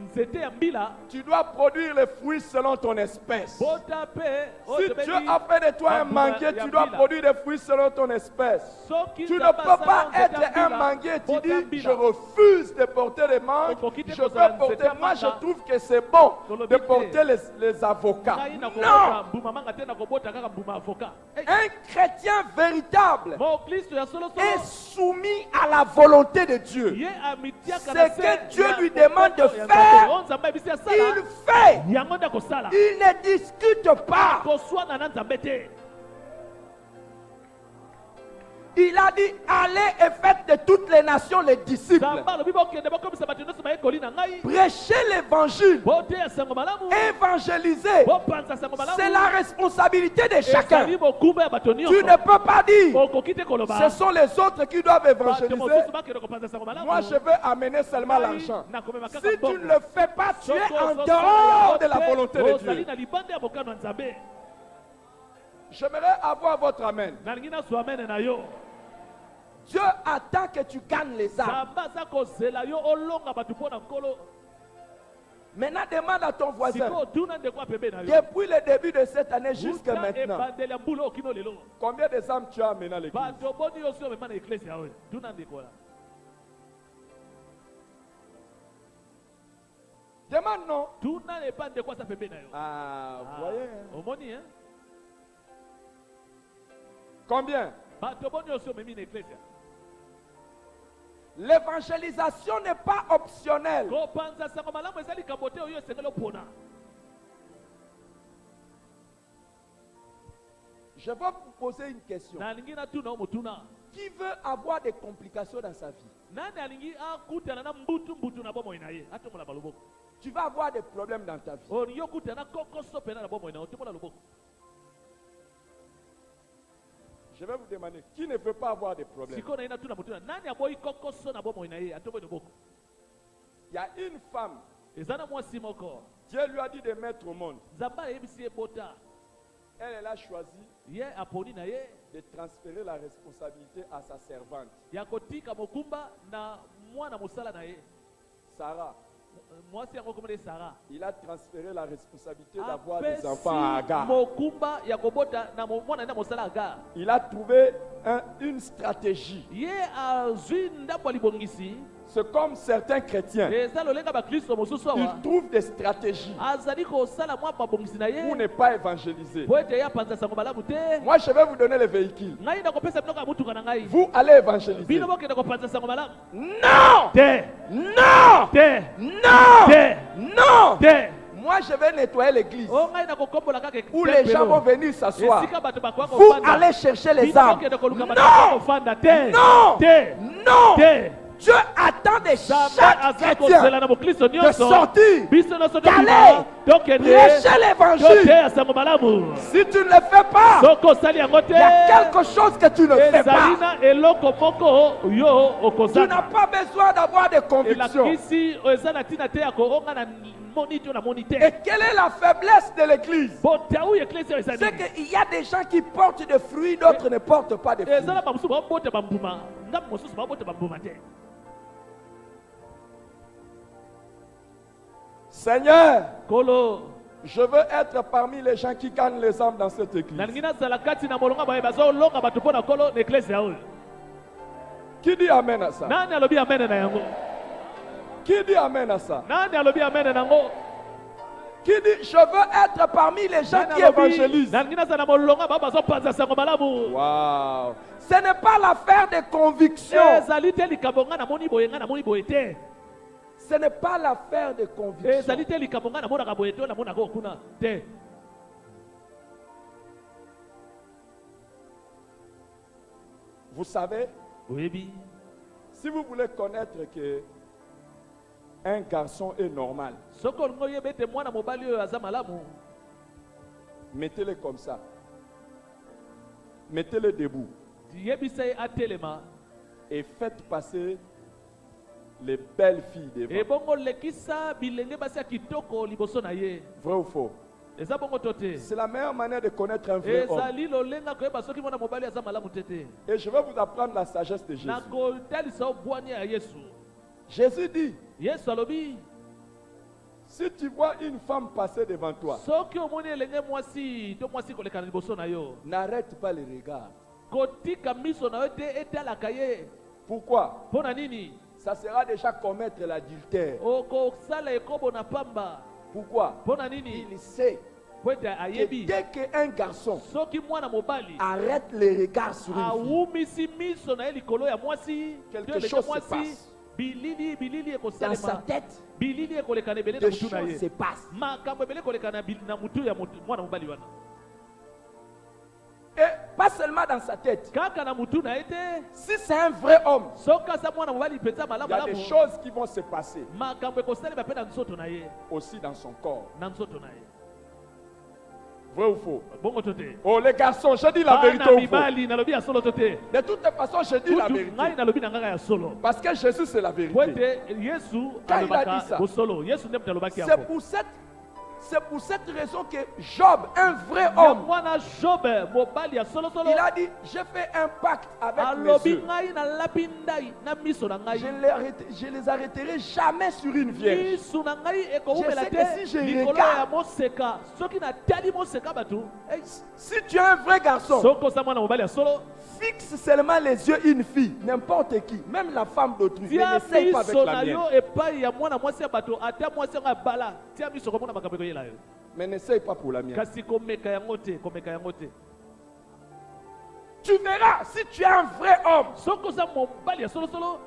nzete ya mbila tu dois produire les fruits selon ton espèce. bota mpe Si Dieu a fait de toi un manguier, tu dois produire des fruits selon ton espèce. soki Tu ne nzambe peux asala pas yo nzete ya être un mbila, manguier, tu bota dis, je mbila. refuse de porter les mangues, Okoki te je kozala peux porter, nzete ya moi je manga. trouve que c'est bon Tolobi de te. porter les avocats. ngai na Non! kobota mbuma manga te na kobota kaka mbuma avoka. Un chrétien véritable moklisto ya est solosolo soumis à la volonté de Dieu. ye amitiaka Ce na que se Dieu ya lui mobeko demande de ya faire, Nzambe. Oyo nzambe ayebisi asala Il fait, yango nde akosala il ne discute pas. koswana na nzambe te. Il a dit, allez et faites de toutes les nations les disciples. nzambe alobi bokende bokomisa bato nyonso bayekoli na ngai Prêchez l'évangile, boteya sango malamu évangéliser. bopanza sango malamu C'est la responsabilité de chacun. ezali mokumba ya bato Tu nyonso ne peux pas dire, okoki te koloba ce sont les autres qui doivent bato évangéliser. mosusu bakende kopanza sango malamu Moi, je veux amener seulement l'argent. nakomema Si kaka tu mbongo. ne le fais pas, tu es Soko en ozosala dehors yango de la te, volonté de ozali Dieu. na libanda ya mokano ya nzambe. J'aimerais avoir votre amen. nalingi nazwa amene na yo Dieu attend que tu gagnes les âmes. nzambe aza kozela yo olonga bato mpo na nkolo. Maintenant, demande à ton voisin. Siko tuna ndeko pembe na yo. Depuis le début de cette année jusqu'à maintenant, Ebandela mbulo okino lelo. combien de âmes tu as amené à l'église? Bato boni yo sio mema na eklesi yawe. Tuna ndeko la. Demande non. Tuna ne pas ndeko sa pembe na yo. Ah, vous voyez. Omoni hein? Combien? Bato boni yo sio mema na eklesi. L'évangélisation n'est pas optionnelle. Ko panza sango malamu ezali kabote oyo esengelo pona. Je vais vous poser une question. Na lingina tuna o mutuna. Qui veut avoir des complications dans sa vie? Nani alingi akutana na mbutu na bomo inaye. Atomola baloboko. Tu vas avoir des problèmes dans ta vie. O yo kutana kokoso pena na bomo inaye. Otomola loboko. Je vais vous demander, qui ne veut pas avoir des problèmes? Siko na ina tuna mutuna. Nani aboyi kokoso na bomo inaye. Atomola loboko. Il y a une femme, Ezana mwasi moko. Dieu lui a dit de mettre au monde. Zamba yebisi ebota. Elle a choisi Ye aponi na ye. de transférer la responsabilité à sa servante, Ya kotika mokumba na mwana musala na ye. Sarah. Mwasi yango komele Sarah. Il a transféré la responsabilité d'avoir des enfants à Agar. Mokumba ya kobota na mwana na musala Agar. Il a trouvé une stratégie. Ye azwi ndambo libongisi. C'est comme certains chrétiens. Eza lolenga ba Kristo mosusu Ils awa. trouvent des stratégies Azali ko sala mwa babongisi na pour ye. ne pas évangéliser. Po ete ya panza sango malamu te. Moi, je vais vous donner le véhicule. Ngai na kopesa bino ka mutuka na ngai. Vous allez évangéliser. Bino bokende ko panza sango malamu. Non! Te. Non! Te. Non! Te. Non! Te. Moi, je vais nettoyer l'église O ngai na kokombola kaka. où les gens vont venir s'asseoir. Esika bato bakwa ko Vous fanda. allez chercher les Bino âmes. bokende ko luka bato bakwa ko Non! fanda te. Non! Te. Non! Te. Dieu attend de chaque Aza chrétien kozela na mokristo de nyonso. sortir, Biso nyonso d'aller tokende. prêcher l'évangile. Toteya sango malamu. Si tu ne le fais pas, Soko osali yango te. il y a quelque chose que tu ne fais Ezali pas. na eloko moko yo Tu okozala. n'as pas besoin d'avoir des convictions. Elakisi eza na tina te ya koonga na moni to na moni te. Et quelle est la faiblesse de l'église? Botaou eklesi ezali. C'est qu'il y a des gens qui portent des fruits, d'autres ne portent pas de fruits. Ezala bamusu babota bambuma. Ngamu mosusu babota bambuma te. Seigneur, Kolo. je veux être parmi les gens qui gagnent les âmes dans cette église. Na ngina zala kati na molonga ba bazo longa batu pona kolo na eklesi ya oyo. Qui dit amen à ça? Nani alobi amen na yango? Qui dit amen à ça? Nani alobi amen na yango? Qui dit je veux être parmi les gens qui évangélisent? Na ngina zala molonga ba bazo panza sango malamu. Wow. Ce n'est pas l'affaire des convictions. Ezali te likabonga na moni boyenga na moni boyete. Ce n'est pas l'affaire des convictions. Ezali te likabonga na mona ka boyeto na mona ko kuna te. Vous savez, Oyebi. si vous voulez connaître que un garçon est normal, Soko ngo yebe te mwana mobali oyo aza malamu. mettez-le comme ça. Mettez-le debout Yebisa ye atelema. et faites passer les belles filles devant. Ebongo lekisa bilenge basi ya kitoko liboso na ye. Vrai ou faux? Eza bongo tote. C'est la meilleure manière de connaître un vrai homme. Ezali lolenga koyeba soki mwana mobali aza malamu te te. Et je vais vous apprendre la sagesse de Jésus. Na kotalisa obwani ya Yesu. Jésus dit, Yesu alobi si tu vois une femme passer devant toi, soki omoni elenge mwasi to mwasi kolekana liboso na yo. n'arrête pas les regards. Kotika miso na yo te etalaka ye. Pourquoi? Mpo na nini? Ça sera déjà commettre l'adultère. Okosala ekobo na pamba. Pourquoi? Mpo na nini? Il sait Po ete que ayebi dès qu'un garçon soki mwana mobali arrête les regards sur une fille, awumisi miso na ye likolo ya mwasi quelque to elenge chose se mwasi, passe. bilili Dans sa ekosalema, tête, bilili ekolekana ebele na des mutu na choses se ye, passent. makambo ebele ekolekana na mutu ya mwana mobali wana, Et pas seulement dans sa tête. kaka na mutu na ye te. Si c'est un vrai homme, Soki aza mwana mobali mpenza il malamu y a des malamu, choses qui vont se passer makambo ekosalema mpe na nzoto na ye, aussi dans son corps. na nzoto na ye. Vrai ou faux? Bongo to te. Oh les garçons, je dis la vérité Bana ou faux? mibali nalobi ya solo to te. De toute façon, je dis la Kutu vérité. ngai nalobi na ngaka ya solo. Parce que Jésus, c'est la Po vérité. ete Yesu Quand il a dit alobaka ça, bosolo. Yesu nde mutu alobaki C'est yango. pour c'est pour cette raison que Job, un vrai ya homme, mwana Job mobali ya solo solo il a dit, j'ai fait un pacte avec mes alobi yeux. ngai nalapi ndai na miso na ngai Je les arrêterai jamais sur une vierge. miso na ngai Je ekowumela sais que te si je likolo regarde- ya moseka soki natali moseka bato Si tu es un vrai garçon, soki oza mwana mobali ya solo fixe seulement les yeux une fille, n'importe qui, même la femme d'autrui. Mais tia n'essaye pas avec miso la na mienne. yo epai ya mwana mwasi ya bato ata mwasi yango abala tia miso komona makambo ekoyela yo Mais n'essaye pas pour la mienne. kasi komeka yango te komeka yango te Tu verras, si tu es un vrai homme, soki oza mobali ya solosolo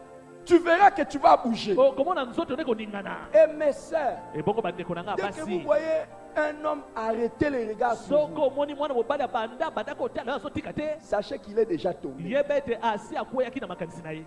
tu verras que tu vas bouger. komona nzoto nde koningana Et mes sœurs, ebongo bandeko na nga dès que vous basi voyez un homme arrêter les regards sur soki vous, omoni mwana mobali ya banda banda kotala oyo azotika te sachez qu'il est déjà tombé. yeba ete asi akweyaki na makanisi na ye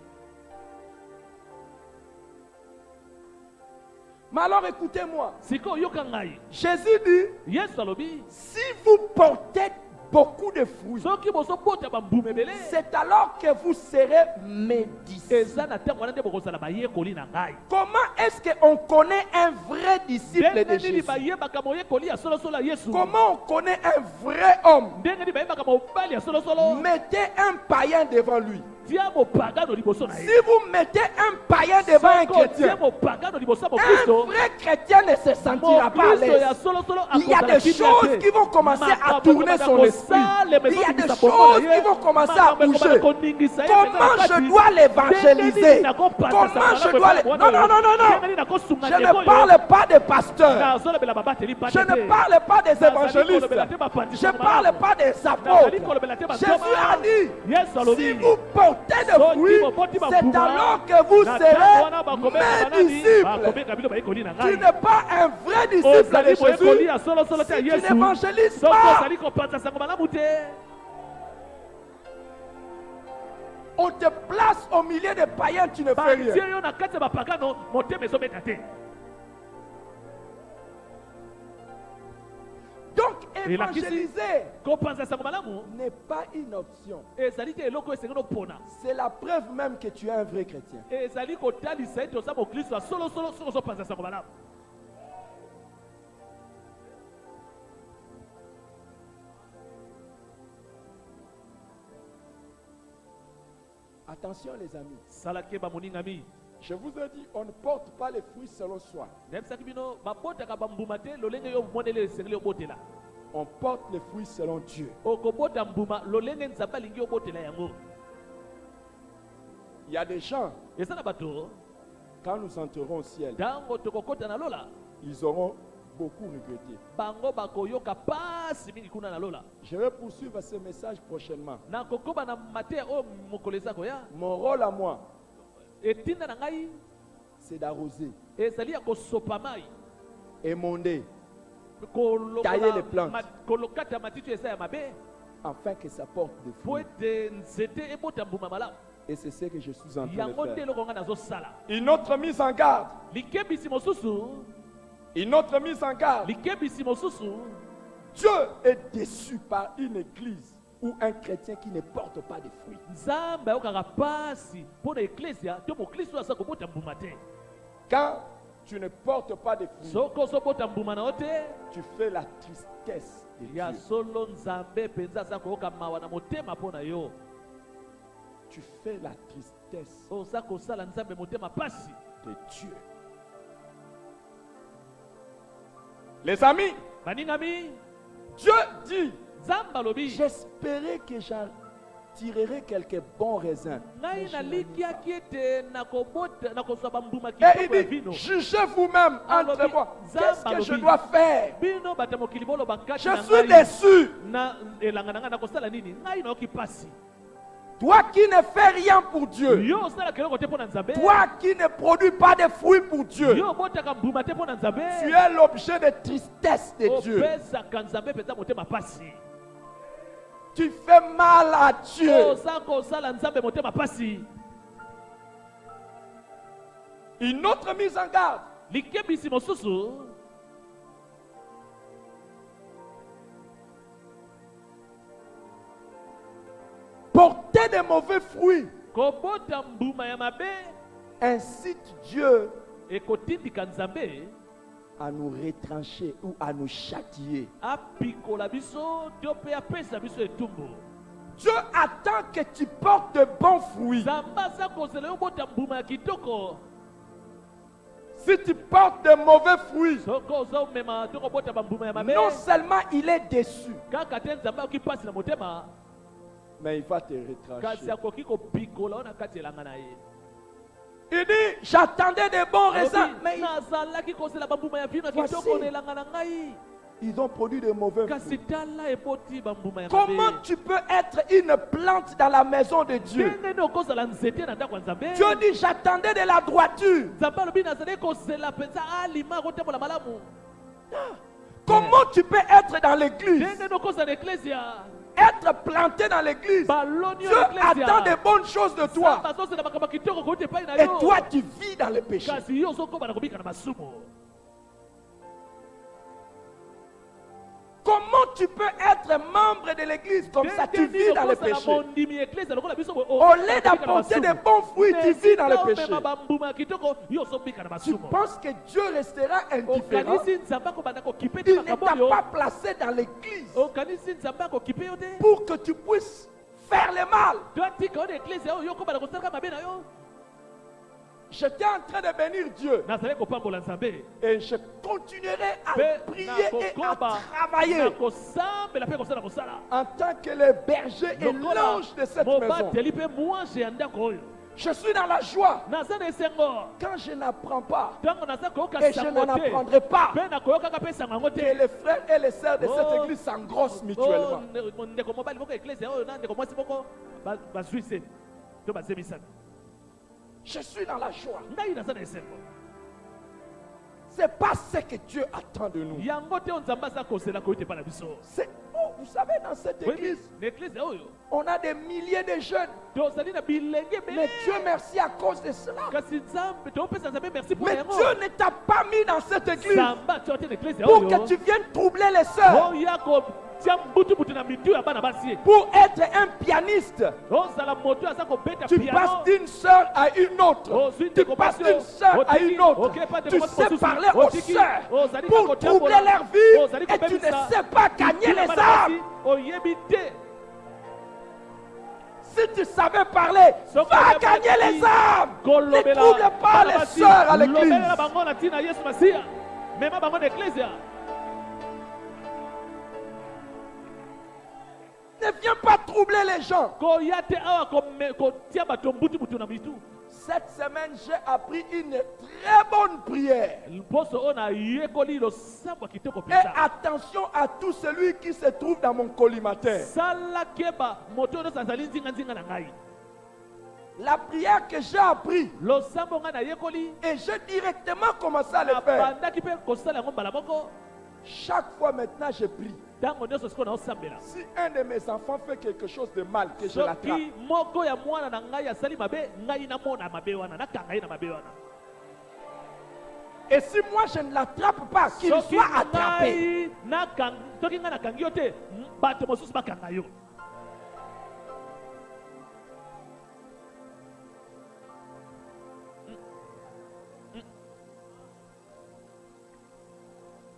Mais alors écoutez-moi, sikoyo yoka ngai Jésus dit, yesu alobi si vous portez beaucoup de fruits, soki bozobota bambuma ebele c'est alors que vous serez mes disciples. eza na ntango wana nde bokozala bayekoli na ngai Comment est-ce qu'on connaît un vrai disciple de ndenge nini Jésus? bayebaka moyekoli ya solosolo ya yesu Comment on connaît un vrai homme? ndenge nini bayebaka mobali ya solosolo Mettez un païen devant lui. tia mopagano liboso na Si ye vous mettez un païen devant un Soko tia chrétien, mopagano liboso ya un mokristo vrai chrétien ne se sentira pas à mokristo ya l'aise. solosolo Il y a des choses qui vont commencer à tourner son esprit. Il y a des choses qui vont commencer à bouger. Comment je dois l'évangéliser? Comment je dois les... Non, non, non, non, non. Je ne parle pas des pasteurs. Je ne parle pas des évangélistes. Je ne parle pas des apôtres. Jésus a dit, si vous portez de fruits, c'est alors que vous serez mes disciples. Tu n'es pas un vrai disciple de Jésus si tu n'évangélises pas. On te place au milieu des païens, tu ne fais rien. Donc évangéliser n'est pas une option. C'est la preuve même que tu es un vrai chrétien. Attention les amis. Je vous ai dit, on ne porte pas les fruits selon soi. On porte les fruits selon Dieu. Il y a des gens, quand nous entrerons au ciel, ils auront beaucoup regretté. Je vais poursuivre ce message prochainement. Mon rôle à moi, c'est d'arroser, émonder, tailler les plantes, afin que ça porte des fruits. Et c'est ce que je suis en train de faire. Une autre mise en garde. Une autre mise en garde. Dieu est déçu par une église ou un chrétien qui ne porte pas de fruits. Quand tu ne portes pas de fruits, tu fais la tristesse de Dieu. Tu fais la tristesse de Dieu. Les amis, Dieu dit, j'espérais que j'en tirerai quelques bons raisins. Et il dit, jugez vous-même entre moi. Qu'est-ce que je dois faire? Je suis déçu. Toi qui ne fais rien pour Dieu, toi qui ne produis pas de fruits pour Dieu, tu es l'objet de tristesse de Dieu. Tu fais mal à Dieu. Une autre mise en garde. Porter de mauvais fruits incite Dieu à nous retrancher ou à nous châtier. apikola biso to mpe apesa biso etumbu. Dieu attend que tu portes de bons fruits. Nzambe aza kozela yo bota mbuma ya kitoko. Si tu portes de mauvais fruits, Soko ozomema to kobota bambuma ya mabe. non seulement il est déçu, Kaka te Nzambe akoki pasi na motema, mais il va te kasi retrancher. akoki kopikola yo na kati elanga na ye. Il dit, j'attendais des bons raisins, mais nazalaki kozela bambuma ya vino ya Voici. kitoko na elanga na ngai, ils ont produit de mauvais kasi fruits. tala eboti bambuma ya Comment mabe. tu peux être une plante dans la maison de Dieu? ndenge nini okozala nzete na ndako ya Nzambe? Dieu dit, j'attendais de la droiture. Nzambe alobi nazali kozela mpenza alima akotambola malamu. Comment tu peux être dans l'église, ndenge nini okozala na eklesia être planté dans l'église? baloni yo Dieu na attend des eklesia bonnes choses de toi. Nzambe azozela makambo ya kitoko kouta epai na Et yo, toi, tu vis dans le péché. kasi yo ozokóma na kobika na masumu. Comment tu peux être membre de l'église comme ça? Tu vis dans le péché. mondimi eklesia lokola biso boye, Au lieu d'apporter des bons fruits, tu vis dans le péché. omema bambuma ya kitoko yo ozobika na Tu masumu. penses que Dieu restera indifférent? okanisi Nzambe akobanda kokipe te Il ne makambo t'a oyo. pas placé dans l'église okanisi Nzambe akokipe yo te pour que tu puisses faire le mal. toatika yo na eklesia oyo okobanda kosalaka mabe na yo. J'étais en train de bénir Dieu nazali kopambola Nzambe et je continuerai à mpe prier et à nakokoba travailler na kosambela mpe kosala kosala en tant que le berger et lokola l'ange de cette maison. mobateli mpe mwashe ya ndako oyo. Je suis dans la joie naza na esengo quand je n'apprends pas ntango naza koyoka et je sango n'en te apprendrai pas mpe nakoyokaka mpe sango yango que te. les frères et les sœurs de cette Oh. église s'engrossent mutuellement. ndeko mobali moko eklesia oyo na ndeko mwasi moko bazwi se to bazemisana. Je suis dans la joie. ngai naza na esengo C'est pas ce que Dieu attend de nous. yango te oyo Nzambe aza kozela koyite epai na biso. C'est, oh, vous savez, dans cette église, na eklesia oyo on a des milliers de jeunes. tozali na bilenge Mais ebele, Dieu merci à cause de cela. kasi Nzambe topesa Nzambe merci mpo Mais na yango. Dieu ne t'a pas mis dans cette église Nzambe atia te na eklesia pour oyo que tu viennes troubler les sœurs, oya kotia mbutubutu na mitu ya bana basi. pour être un pianiste. ozala moto aza kobeta Tu piano. passes d'une sœur à une autre. Oh, Tu passes d'une sœur à une autre. Tu sais parler aux sœurs pour troubler leur vie et tu ne sais pas gagner les âmes. oyebi te Si tu savais parler, va gagner les âmes. Ne kolobela trouble pas les sœurs à l'église. lobelela bango na ntina Yesu Masiya, mema bango na eklesia. Ne viens pas troubler les gens. koya te awa kotia bato mbutubutu na mitu. Cette semaine, j'ai appris une très bonne prière. poso oyo nayekoli losambo ya kitoko Et mpenza. attention à tout celui qui se trouve dans mon collimateur. sala keba moto oyo nyonso azali nzinga na ngai. La prière que j'ai appris, losambo ngai nayekoli et j'ai directement commencé à le faire. nabandaki mpe kosala yango mbala moko. Chaque fois maintenant, je prie. ntango nyonso sikoyo naosambela, Si un de mes enfants fait quelque chose de mal, que je l'attrape. soki moko ya mwana na ngai asali mabe, ngai namona mabe wana, nakanga ye na mabe wana. Et si moi je ne l'attrape pas, qu'il Soki soit attrapé. ngai soki ngai nakangi yo te, bato mosusu bakanga yo.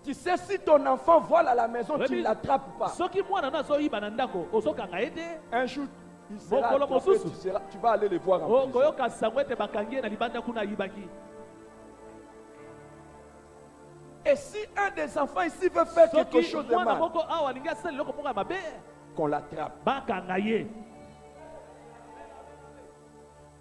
Tu sais, si ton enfant vole à la maison, tu ne l'attrapes pas. soki mwana na azoyiba na ndako ozokanga ye te, Un jour, il sera Mokolo attrapé, mosusu. tu vas aller le voir en prison. koyoka sango ete bakangi ye na libanda kuna ayibaki. Et si un des enfants ici veut faire quelque soki chose de mwana mal, moko awa alingi asala eloko moko ya mabe, qu'on l'attrape. bakanga ye.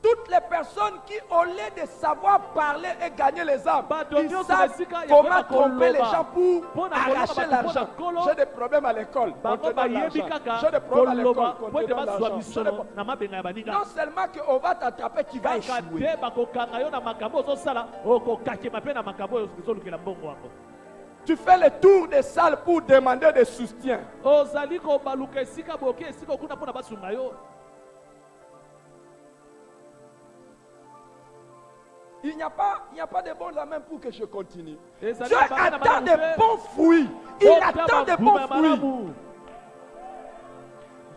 Toutes les personnes qui, au lieu de savoir parler et gagner les âmes, Bato ils nyonso savent basika ya comment koyeba tromper les koloba. gens pour Mpona arracher koloba bato l'argent. mpona kolo. J'ai des problèmes à l'école. On te bango donne bayebi l'argent. kaka J'ai des problèmes à l'école. koloba On po te ete donne bazwa l'argent. J'ai des misolo problèmes. na mabenga ya baninga. Non seulement qu'on va t'attraper, tu vas kaka échouer. te bakokanga yo na makambo ozosala, okokakema mpe na makambo oyo ezolukela mbongo wako. Tu fais le tour des salles pour demander des soutiens. ozali kobaluka esika boke esika okuna mpona basunga yo. Il n'y a pas de bons amens pour que je continue. Ezali Dieu babana attend malamu des te. bons fruits. Il Ota attend des bambuma bons ya fruits. malamu.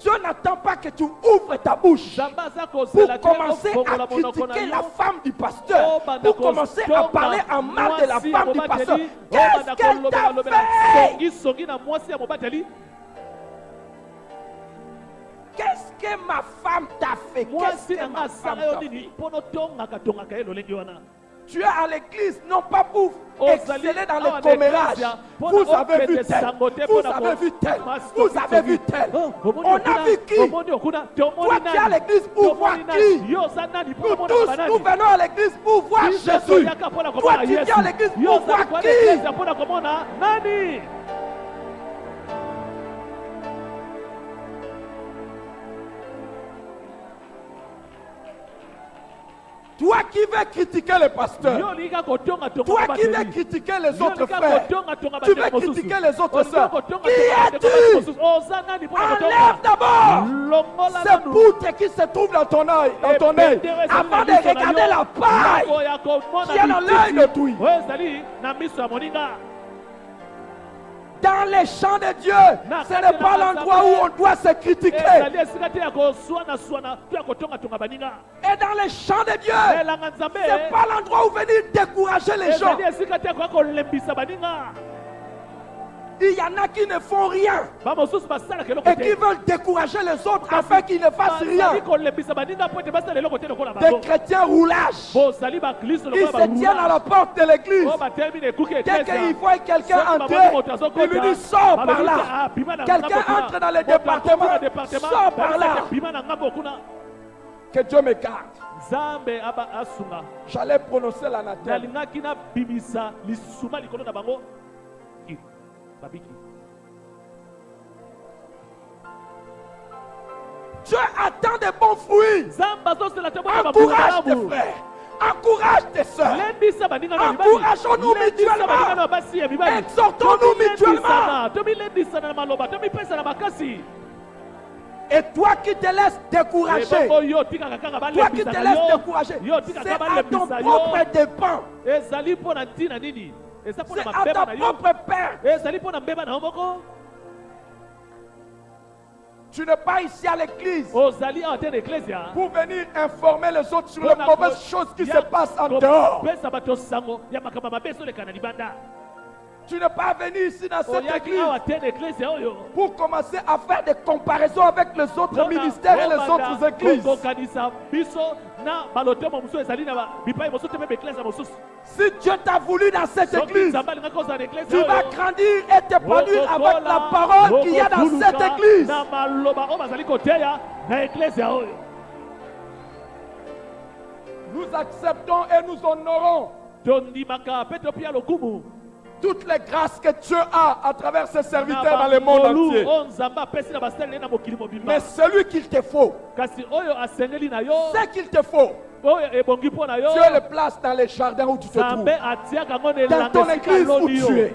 Dieu n'attend pas que tu ouvres ta bouche Nzambe aza pour kozela te commencer ofongola à monoko na critiquer la yo. femme du pasteur, pour commencer à parler en mal de la femme du pasteur. Qu'est-ce qu'elle t'a fait? songi na mwasi ya mobateli. Qu'est-ce que ma femme t'a fait? Qu'est-ce Mwasi que na ma nga femme asala yo t'a fait? nini mpo tongaka ye lolenge wana. Tu es à l'église, non pas pour exceller dans les commérages. Vous avez vu tel, vous avez vu tel, vous avez vu tel. On a vu qui? Toi qui es à l'église pour voir qui? Nous tous, nous venons à l'église pour voir Jésus. Toi tu viens à l'église pour voir qui? Toi qui veux critiquer le pasteur, toi qui veux critiquer les autres frères, tu veux critiquer les autres sœurs, qui es-tu? Enlève d'abord ces poutres qui se trouvent dans ton œil, avant de regarder la paille qui est dans l'œil d'autrui. Dans les champs de Dieu, ce n'est pas l'endroit où on doit se critiquer. Et dans les champs de Dieu, ce n'est pas l'endroit où venir décourager les gens. Il y en a qui ne font rien et qui veulent décourager les autres afin qu'ils ne fassent rien. Des chrétiens roulages. Ils se tiennent à la porte de l'église. Dès qu'il voit quelqu'un entrer, il lui dit sors par là. Quelqu'un entre dans les départements, sors par là. Que Dieu me garde. J'allais prononcer l'anathème. Dieu attend de bons fruits. Encourage tes frères. Encourage tes soeurs. Encourageons-nous mutuellement. Exhortons-nous mutuellement. Et toi qui te laisses décourager, toi qui te laisses décourager, c'est à ton propre dépens. C'est à ta propre perte. Tu n'es pas ici à l'église pour venir informer les autres sur les mauvaises choses qui se passent en dehors. Tu n'es pas venu ici dans cette église pour commencer à faire des comparaisons avec les autres ministères et les autres églises. Si Dieu t'a voulu dans cette église, tu vas grandir et t'épanouir avec la parole qu'il y a dans cette église. Nous acceptons et nous honorons toutes les grâces que Dieu a à travers ses serviteurs dans le monde entier. Mais celui qu'il te faut, c'est qu'il te faut, Dieu le place dans les jardins où tu te trouves, dans ton église où tu es.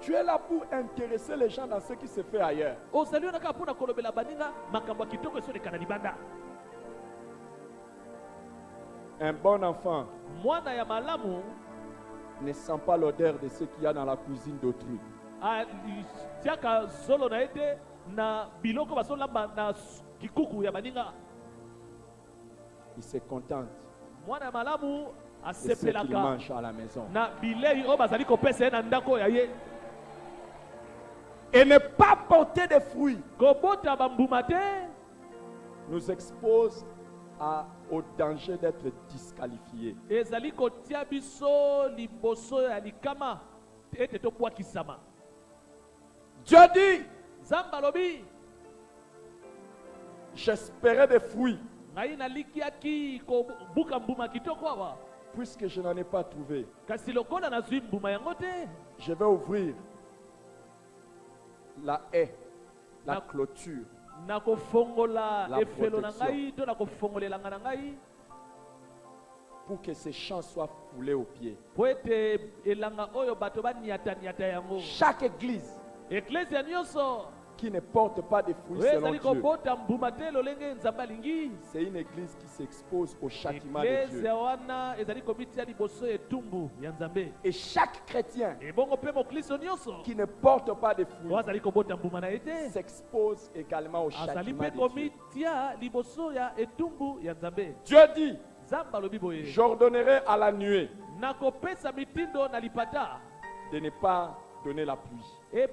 Tu es là pour intéresser les gens dans ce qui se fait ailleurs. Un bon enfant ne sent pas l'odeur de ce qu'il y a dans la cuisine d'autrui. Il se contente de ce qu'il mange à la maison. Et ne pas porter de fruits nous expose au danger d'être disqualifié. Dieu dit, j'espérais des fruits, puisque je n'en ai pas trouvé. Je vais ouvrir la haie, la clôture, la protection, pour que ces champs soient foulés aux pieds. Chaque église qui ne porte pas de fruits oyo selon ezali Dieu. kobota mbuma te lolenge nzambe alingi. C'est une église qui s'expose au châtiment de Dieu. Eklezia wana ezali komitia liboso ya etumbu ya nzambe. Et chaque chrétien Ebongo mpe mokristo nyonso qui ne porte pas de fruits oyo azali kobota mbuma na ye te s'expose également au azali châtiment mpe de Dieu. komitia liboso ya etumbu ya nzambe. Dieu dit, Nzambe alobi boye j'ordonnerai à la nuée nakopesa mitindo na lipata de ne pas donner la pluie.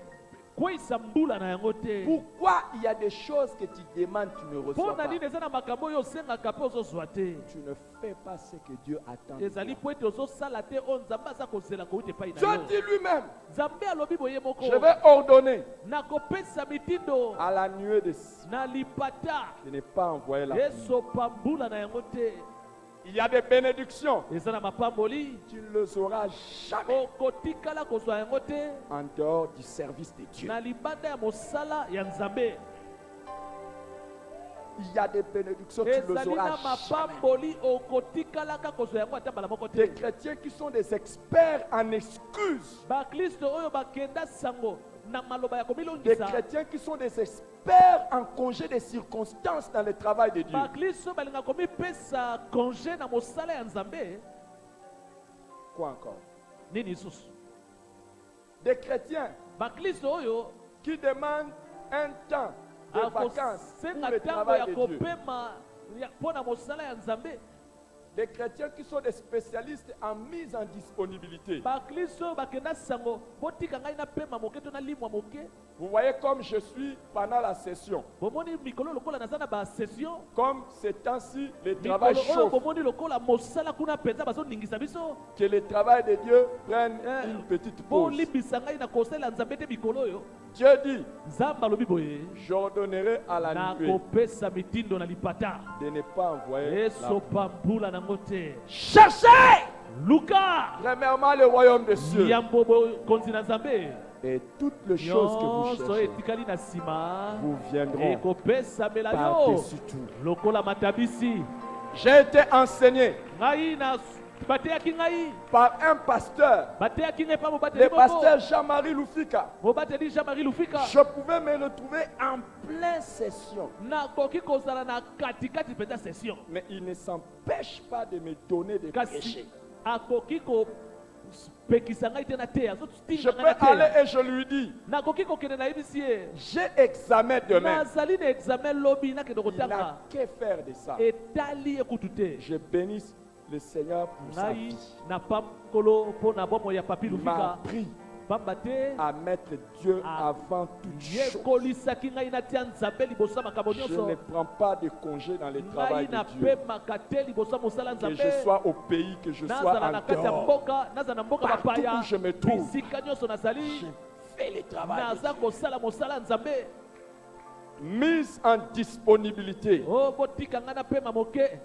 ekweyisa mbula na yango te. Pourquoi il y a des choses que tu demandes, tu ne mpo reçois na pas? nini eza na makambo oyo osengaka mpe ozozwa te. Tu ne fais pas ce que Dieu attend de ezali toi. mpo ete ozosala te oyo nzambe aza kozela kouta epai na Dieu yo. dit lui-même, nzambe alobi boye moko je vais ordonner nakopesa mitindo à la nuée na lipata de ne pas envoyer la pluie. esopa mbula na yango te. Il y a des bénédictions, eza na mapamboli tu ne les auras jamais okotikala kozwa yango te en dehors du service de Dieu. na libanda ya mosala ya nzambe. Il y a des bénédictions, tu ne les ezali na auras jamais. mapamboli okotikalaka kozwa yango ata mbala moko Des te. chrétiens qui sont des experts en excuses. bakristo oyo bakenda sango na maloba ya Des komilongisa. chrétiens qui sont des experts en congé des circonstances dans le travail de Dieu. bakristo balinga komipesa congé na mosala ya nzambe. Quoi encore? nini lisusu? Des chrétiens bakristo oyo qui demandent un temps de vacances pour akosenga le ntango travail ya de Dieu. kopema mpo na mosala ya nzambe. Des chrétiens qui sont des spécialistes en mise en disponibilité. bakristo oyo bakenda sango botika ngai napema moke to nalimwa moke. Vous voyez comme je suis pendant la session. bomoni mikolo lokola naza na basession. Comme ces temps-ci, le travail mikolo oyo chauffe. bomoni lokola mosala kuna mpenza bazoningisa biso. Que le travail de Dieu prenne une petite pause. bolimbisa ngai na kosalela nzambe te mikolo oyo. Dieu dit, nzambe alobi boye j'ordonnerai à la nuée nakopesa mitindo na lipata de ne pas envoyer la pluie. esopa mbula nango te. Cherchez luka premièrement le royaume des cieux yambo bokonzi na nzambe et toutes les choses que vous nyonso cherchez etikali na nsima vous viendront ekopesamela yo par-dessus tout. lokola matabisi. J'ai été enseigné ngai na bateyaki ngai par un pasteur, bateyaki ngai pa le mobateli pasteur moko Jean-Marie Lufika. mobateli Jean-Marie Lufika. Je pouvais me retrouver en pleine session, nakoki kozala na katikati mpenza session mais il ne s'empêche pas de me donner des kasi péchés. akoki kopekisa ngai te na te Je azotinga peux ngai na aller te. et je lui dis, nakoki kokende nayebisi ye j'ai examen demain. nazali na examen lobi nakende Il kotanga n'a que faire de ça. etali ekutu te. Je bénis le Seigneur pour sa ngai vie. na pamkolo mpo na bomoi ya papi Il m'a Lufika appris pamba te à mettre Dieu Ah. avant toute chose. yekolisaki ngai natia nzambe liboso ya makambo Je ne nyonso. prends pas de congé dans le travail ngai de Dieu. napemaka te liboso ya mosala Que je nzambe. sois au pays, que je sois nazala en na kati ya dehors. mboka nazala na mboka Partout bapaya où je me trouve, bisika nyonso je nazali fais le travail. de naza Dieu. kosala mosala ya nzambe. Mise en disponibilité. o botika ngai napema moke.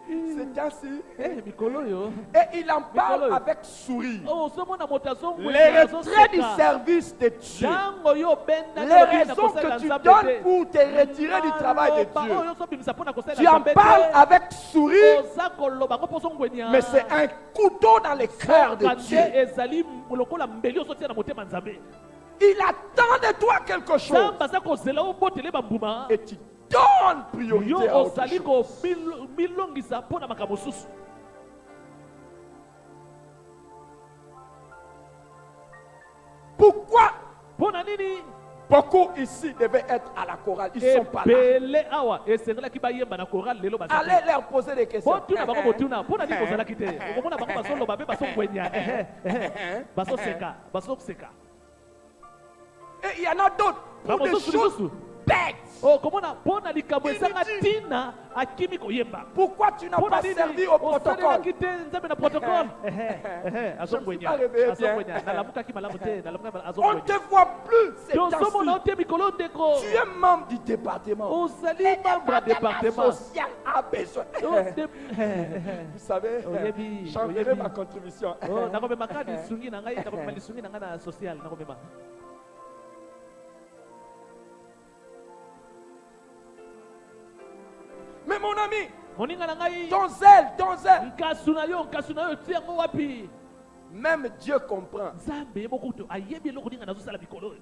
C'est ainsi. mikolo oyo Et il en parle Mikolo. avec sourire. ozomona moto azongwena Les retraits du azoseka. service de Dieu. ntango yo obenda Les raisons que tu donnes pour te retirer du travail de Dieu. oyo ozobimisa mpo na kosalela Tu en nzambe parles te. avec sourire, oza koloba ngo mpo ozongwenya. mais c'est un couteau dans le cœur de Kande Dieu. ezali lokola mbeli ozotia na motema nzambe. Il attend de toi quelque chose. nzambe aza kozela obotele bambuma Et tu donnes yo priorité à autre ozali chose. komilongisa mpo na makambo mosusu. Pourquoi mpo na nini beaucoup ici devaient être à la chorale? Ils ne sont pas là. ebele awa esengelaki bayemba na koral lelo baza te. Allez leur poser des questions. botuna bango botuna mpo na nini kozalaki te. okomona bango bazoloba mpe bazongwenya bazoseka bazoseka. Et il y en a d'autres pour des bamosusu choses lisusu bêtes. okomona mpo na likambo esanga Inutile. ntina akimi koyemba. Pourquoi tu n'as mpo na pas nini servi au protocole? osalelaki te nzambe na protocole. azongwenya Je me suis pas réveillé azongwenya bien. nalamukaki malamu te On ne azongwenya. te voit plus. C'est tozomona ainsi. o te mikolo ndeko Tu es membre du département. ozali membre ya département. social a besoin. Vous savez, Oyebi, j'enverrai oyebi. ma contribution. nakomemaka lisungi na ngai nakomema lisungi na ngai na social nakomema. Mais mon ami, moninga na ngai ton zèle, nkasu na yo tia yango wapi. même Dieu comprend. nzambe ye moko ayebi eloko ninga nazosala mikolo oyo.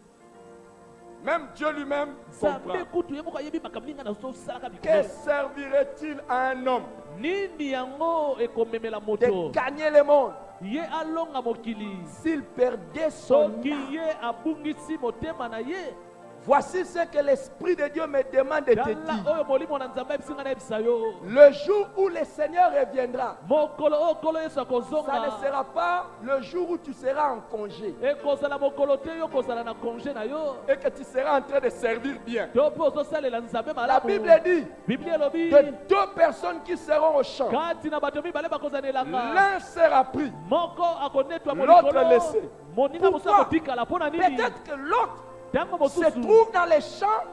Même Dieu lui-même comprend. Nzambe kutu ye moko ayebi makambo nini na salaka Que bikolo. servirait-il à un homme Nini yango ekomemela de moto. gagner le monde Ye alonga mokili. s'il perdait son Soki âme? ye abungisi motema na ye. Voici ce que l'Esprit de Dieu me demande de te Tala dire. oyo molimo na Nzambe ebisinga na ebisa yo. Le jour où le Seigneur reviendra, Mokolo oyo kolo Yesu ça ne akozonga. sera pas le jour où tu seras en congé Ekozala mokolo te yo kozala na congé na yo. et que tu seras en train de servir bien. To mpe ozosalela Nzambe La malamu. Bible dit Biblia elobi. de deux personnes qui seront au champ, Kati na bato mibale bakozala elanga. l'un sera pris, Moko akonetwa l'autre molikolo. laissé. Moninga mosusu Pourquoi? akotikala mpona nini? Peut-être que l'autre Ntango se mosusu trouve dans les champs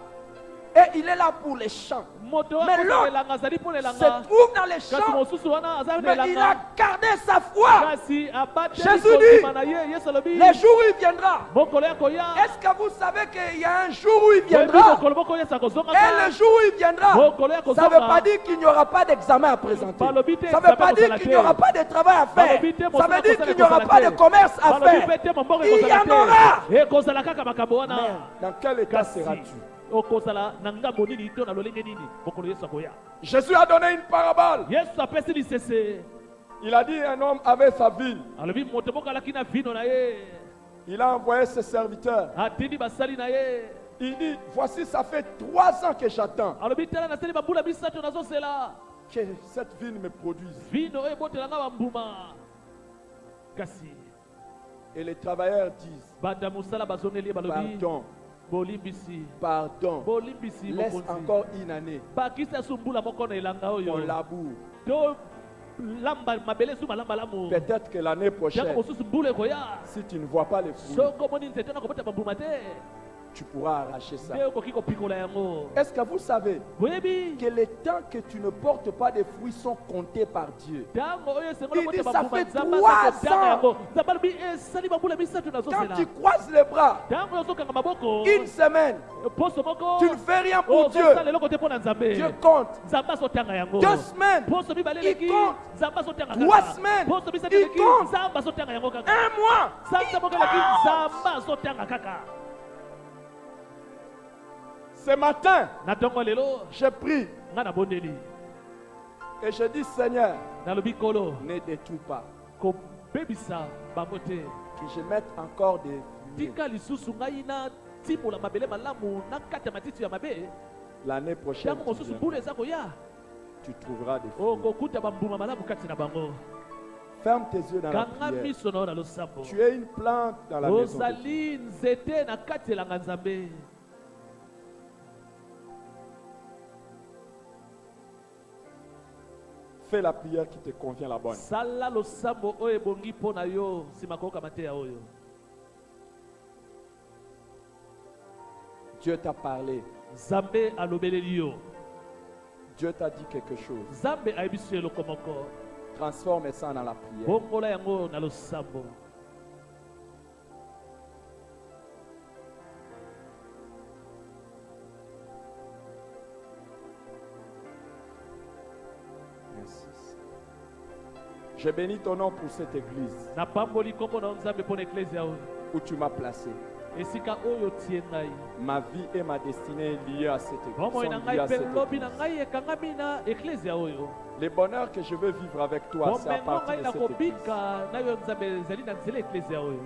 et il est là pour les champs. moto Mais akozala l'autre elanga azali mpona Se elanga. trouve dans les Kasi champs, mosusu wana aza na mais il a elanga. gardé sa foi. Kasi abateli Jésus kondima dit, na ye. Yesu alobi. Le jour où il viendra, Mokolo ya koya. est-ce que vous savez qu'il y a un jour où il Oyebi viendra? mokolo moko Yesu akozonga. Et le jour où il viendra, Mokolo ya ça ne veut pas kozonga. dire qu'il n'y aura pas d'examen à présenter. Balobi te, Ça ne veut pas examen dire kozala qu'il te. n'y aura pas de travail à faire. Balobi te, Ça mosala veut dire kozala qu'il n'y aura kozala pas te. de commerce à Balobi faire. pe te mambongo Il y ekozala en te. aura. Ekozala kaka makambo wana. Mais dans quel état Kasi seras-tu? okozala na ngambo nini to na lolenge nini mokolo Yesu akoya. Jésus a donné une parabole. Yesu apesi lisese. Il a dit un homme avait sa vigne. Alobi moto moko alaki na vino na ye. Il a envoyé ses serviteurs. Atindi basali na ye. Il dit, voici, ça fait 3 ans que j'attends Alobi tala nasali bambula misato nazosela. que cette vigne me produise. Vino oyo ebotelanga bambuma. Kasi Et les travailleurs disent, banda mosala bazongeli ye balobi pardon, bolimbisi. pardon, Bolimbisi laisse mokonzi. encore une année. Bakisa sumbula moko na elanga oyo. On laboure. To lamba mabele su malamba lamu. Peut-être que l'année Jango prochaine, mosusu mbula ekoya. si tu ne vois pas les fruits, Soko moni nzete na kobota bambuma te. tu pourras arracher ça. Nde okoki kopikola yango. Est-ce que vous savez Boyebi. que les temps que tu ne portes pas de fruits sont comptés par Dieu? Tango oyo sengo Il na dit, kota ça bambuma fait nzamba 3 akotanga ans. yango. Nzamba lobi esali bambula misato Quand nazosela. tu croises les bras, Tango ozokanga maboko. une semaine, Poso moko. tu ne fais rien pour Dieu. Ozosala eloko te mpo na Nzambe. Dieu compte. Nzambe azotanga yango. 2 semaines, Poso mibale il eleki. compte. Nzambe azotanga 3 kaka. semaines, Poso misatu il eleki. compte. Nzambe azotanga yango kaka. 1 mois. Sanza moko eleki. Nzambe azotanga kaka. Ce matin, Na ntongo lelo j'ai pris nga na bondeli. et je dis, Seigneur, Nalobi kolo ne détruis pas. kobebisa bango te. Que je mette encore des fruits. Tika lisusu ngai na timola mabele malamu na kati ya matiti ya mabe. L'année prochaine, Tango mosusu mbula eza koya. tu trouveras des fruits. Okokuta bambuma malamu kati na bango. Ferme tes yeux dans la Kanga prière. miso na yo na losambo. Tu es une plante dans la maison de Dieu. Ozali nzete na kati elanga Nzambe. Fais la prière qui te convient la bonne. Sala losambo oyo ebongi mpo na yo nsima koyoka mateya oyo. Dieu t'a parlé. Nzambe alobeleli yo. Dieu t'a dit quelque chose. Nzambe ayebisi yo eloko moko. Transforme ça dans la prière. Bongola yango na losambo. Merci. Je bénis ton nom pour cette église Napamboli kombo na Nzambe mpo na eklezia oyo. où tu m'as placé. Esika oyo tie ngai. Ma vie et ma destinée est liée à cette église. Bomoi na Sont liées ngai à mpe cette lobi na église. ngai ekangami na eklezia oyo. Le bonheur que je veux vivre avec toi, c'est à Bomengo partir ngai de na cette église. kobika na yo Nzambe ezali na nzela eklezia oyo.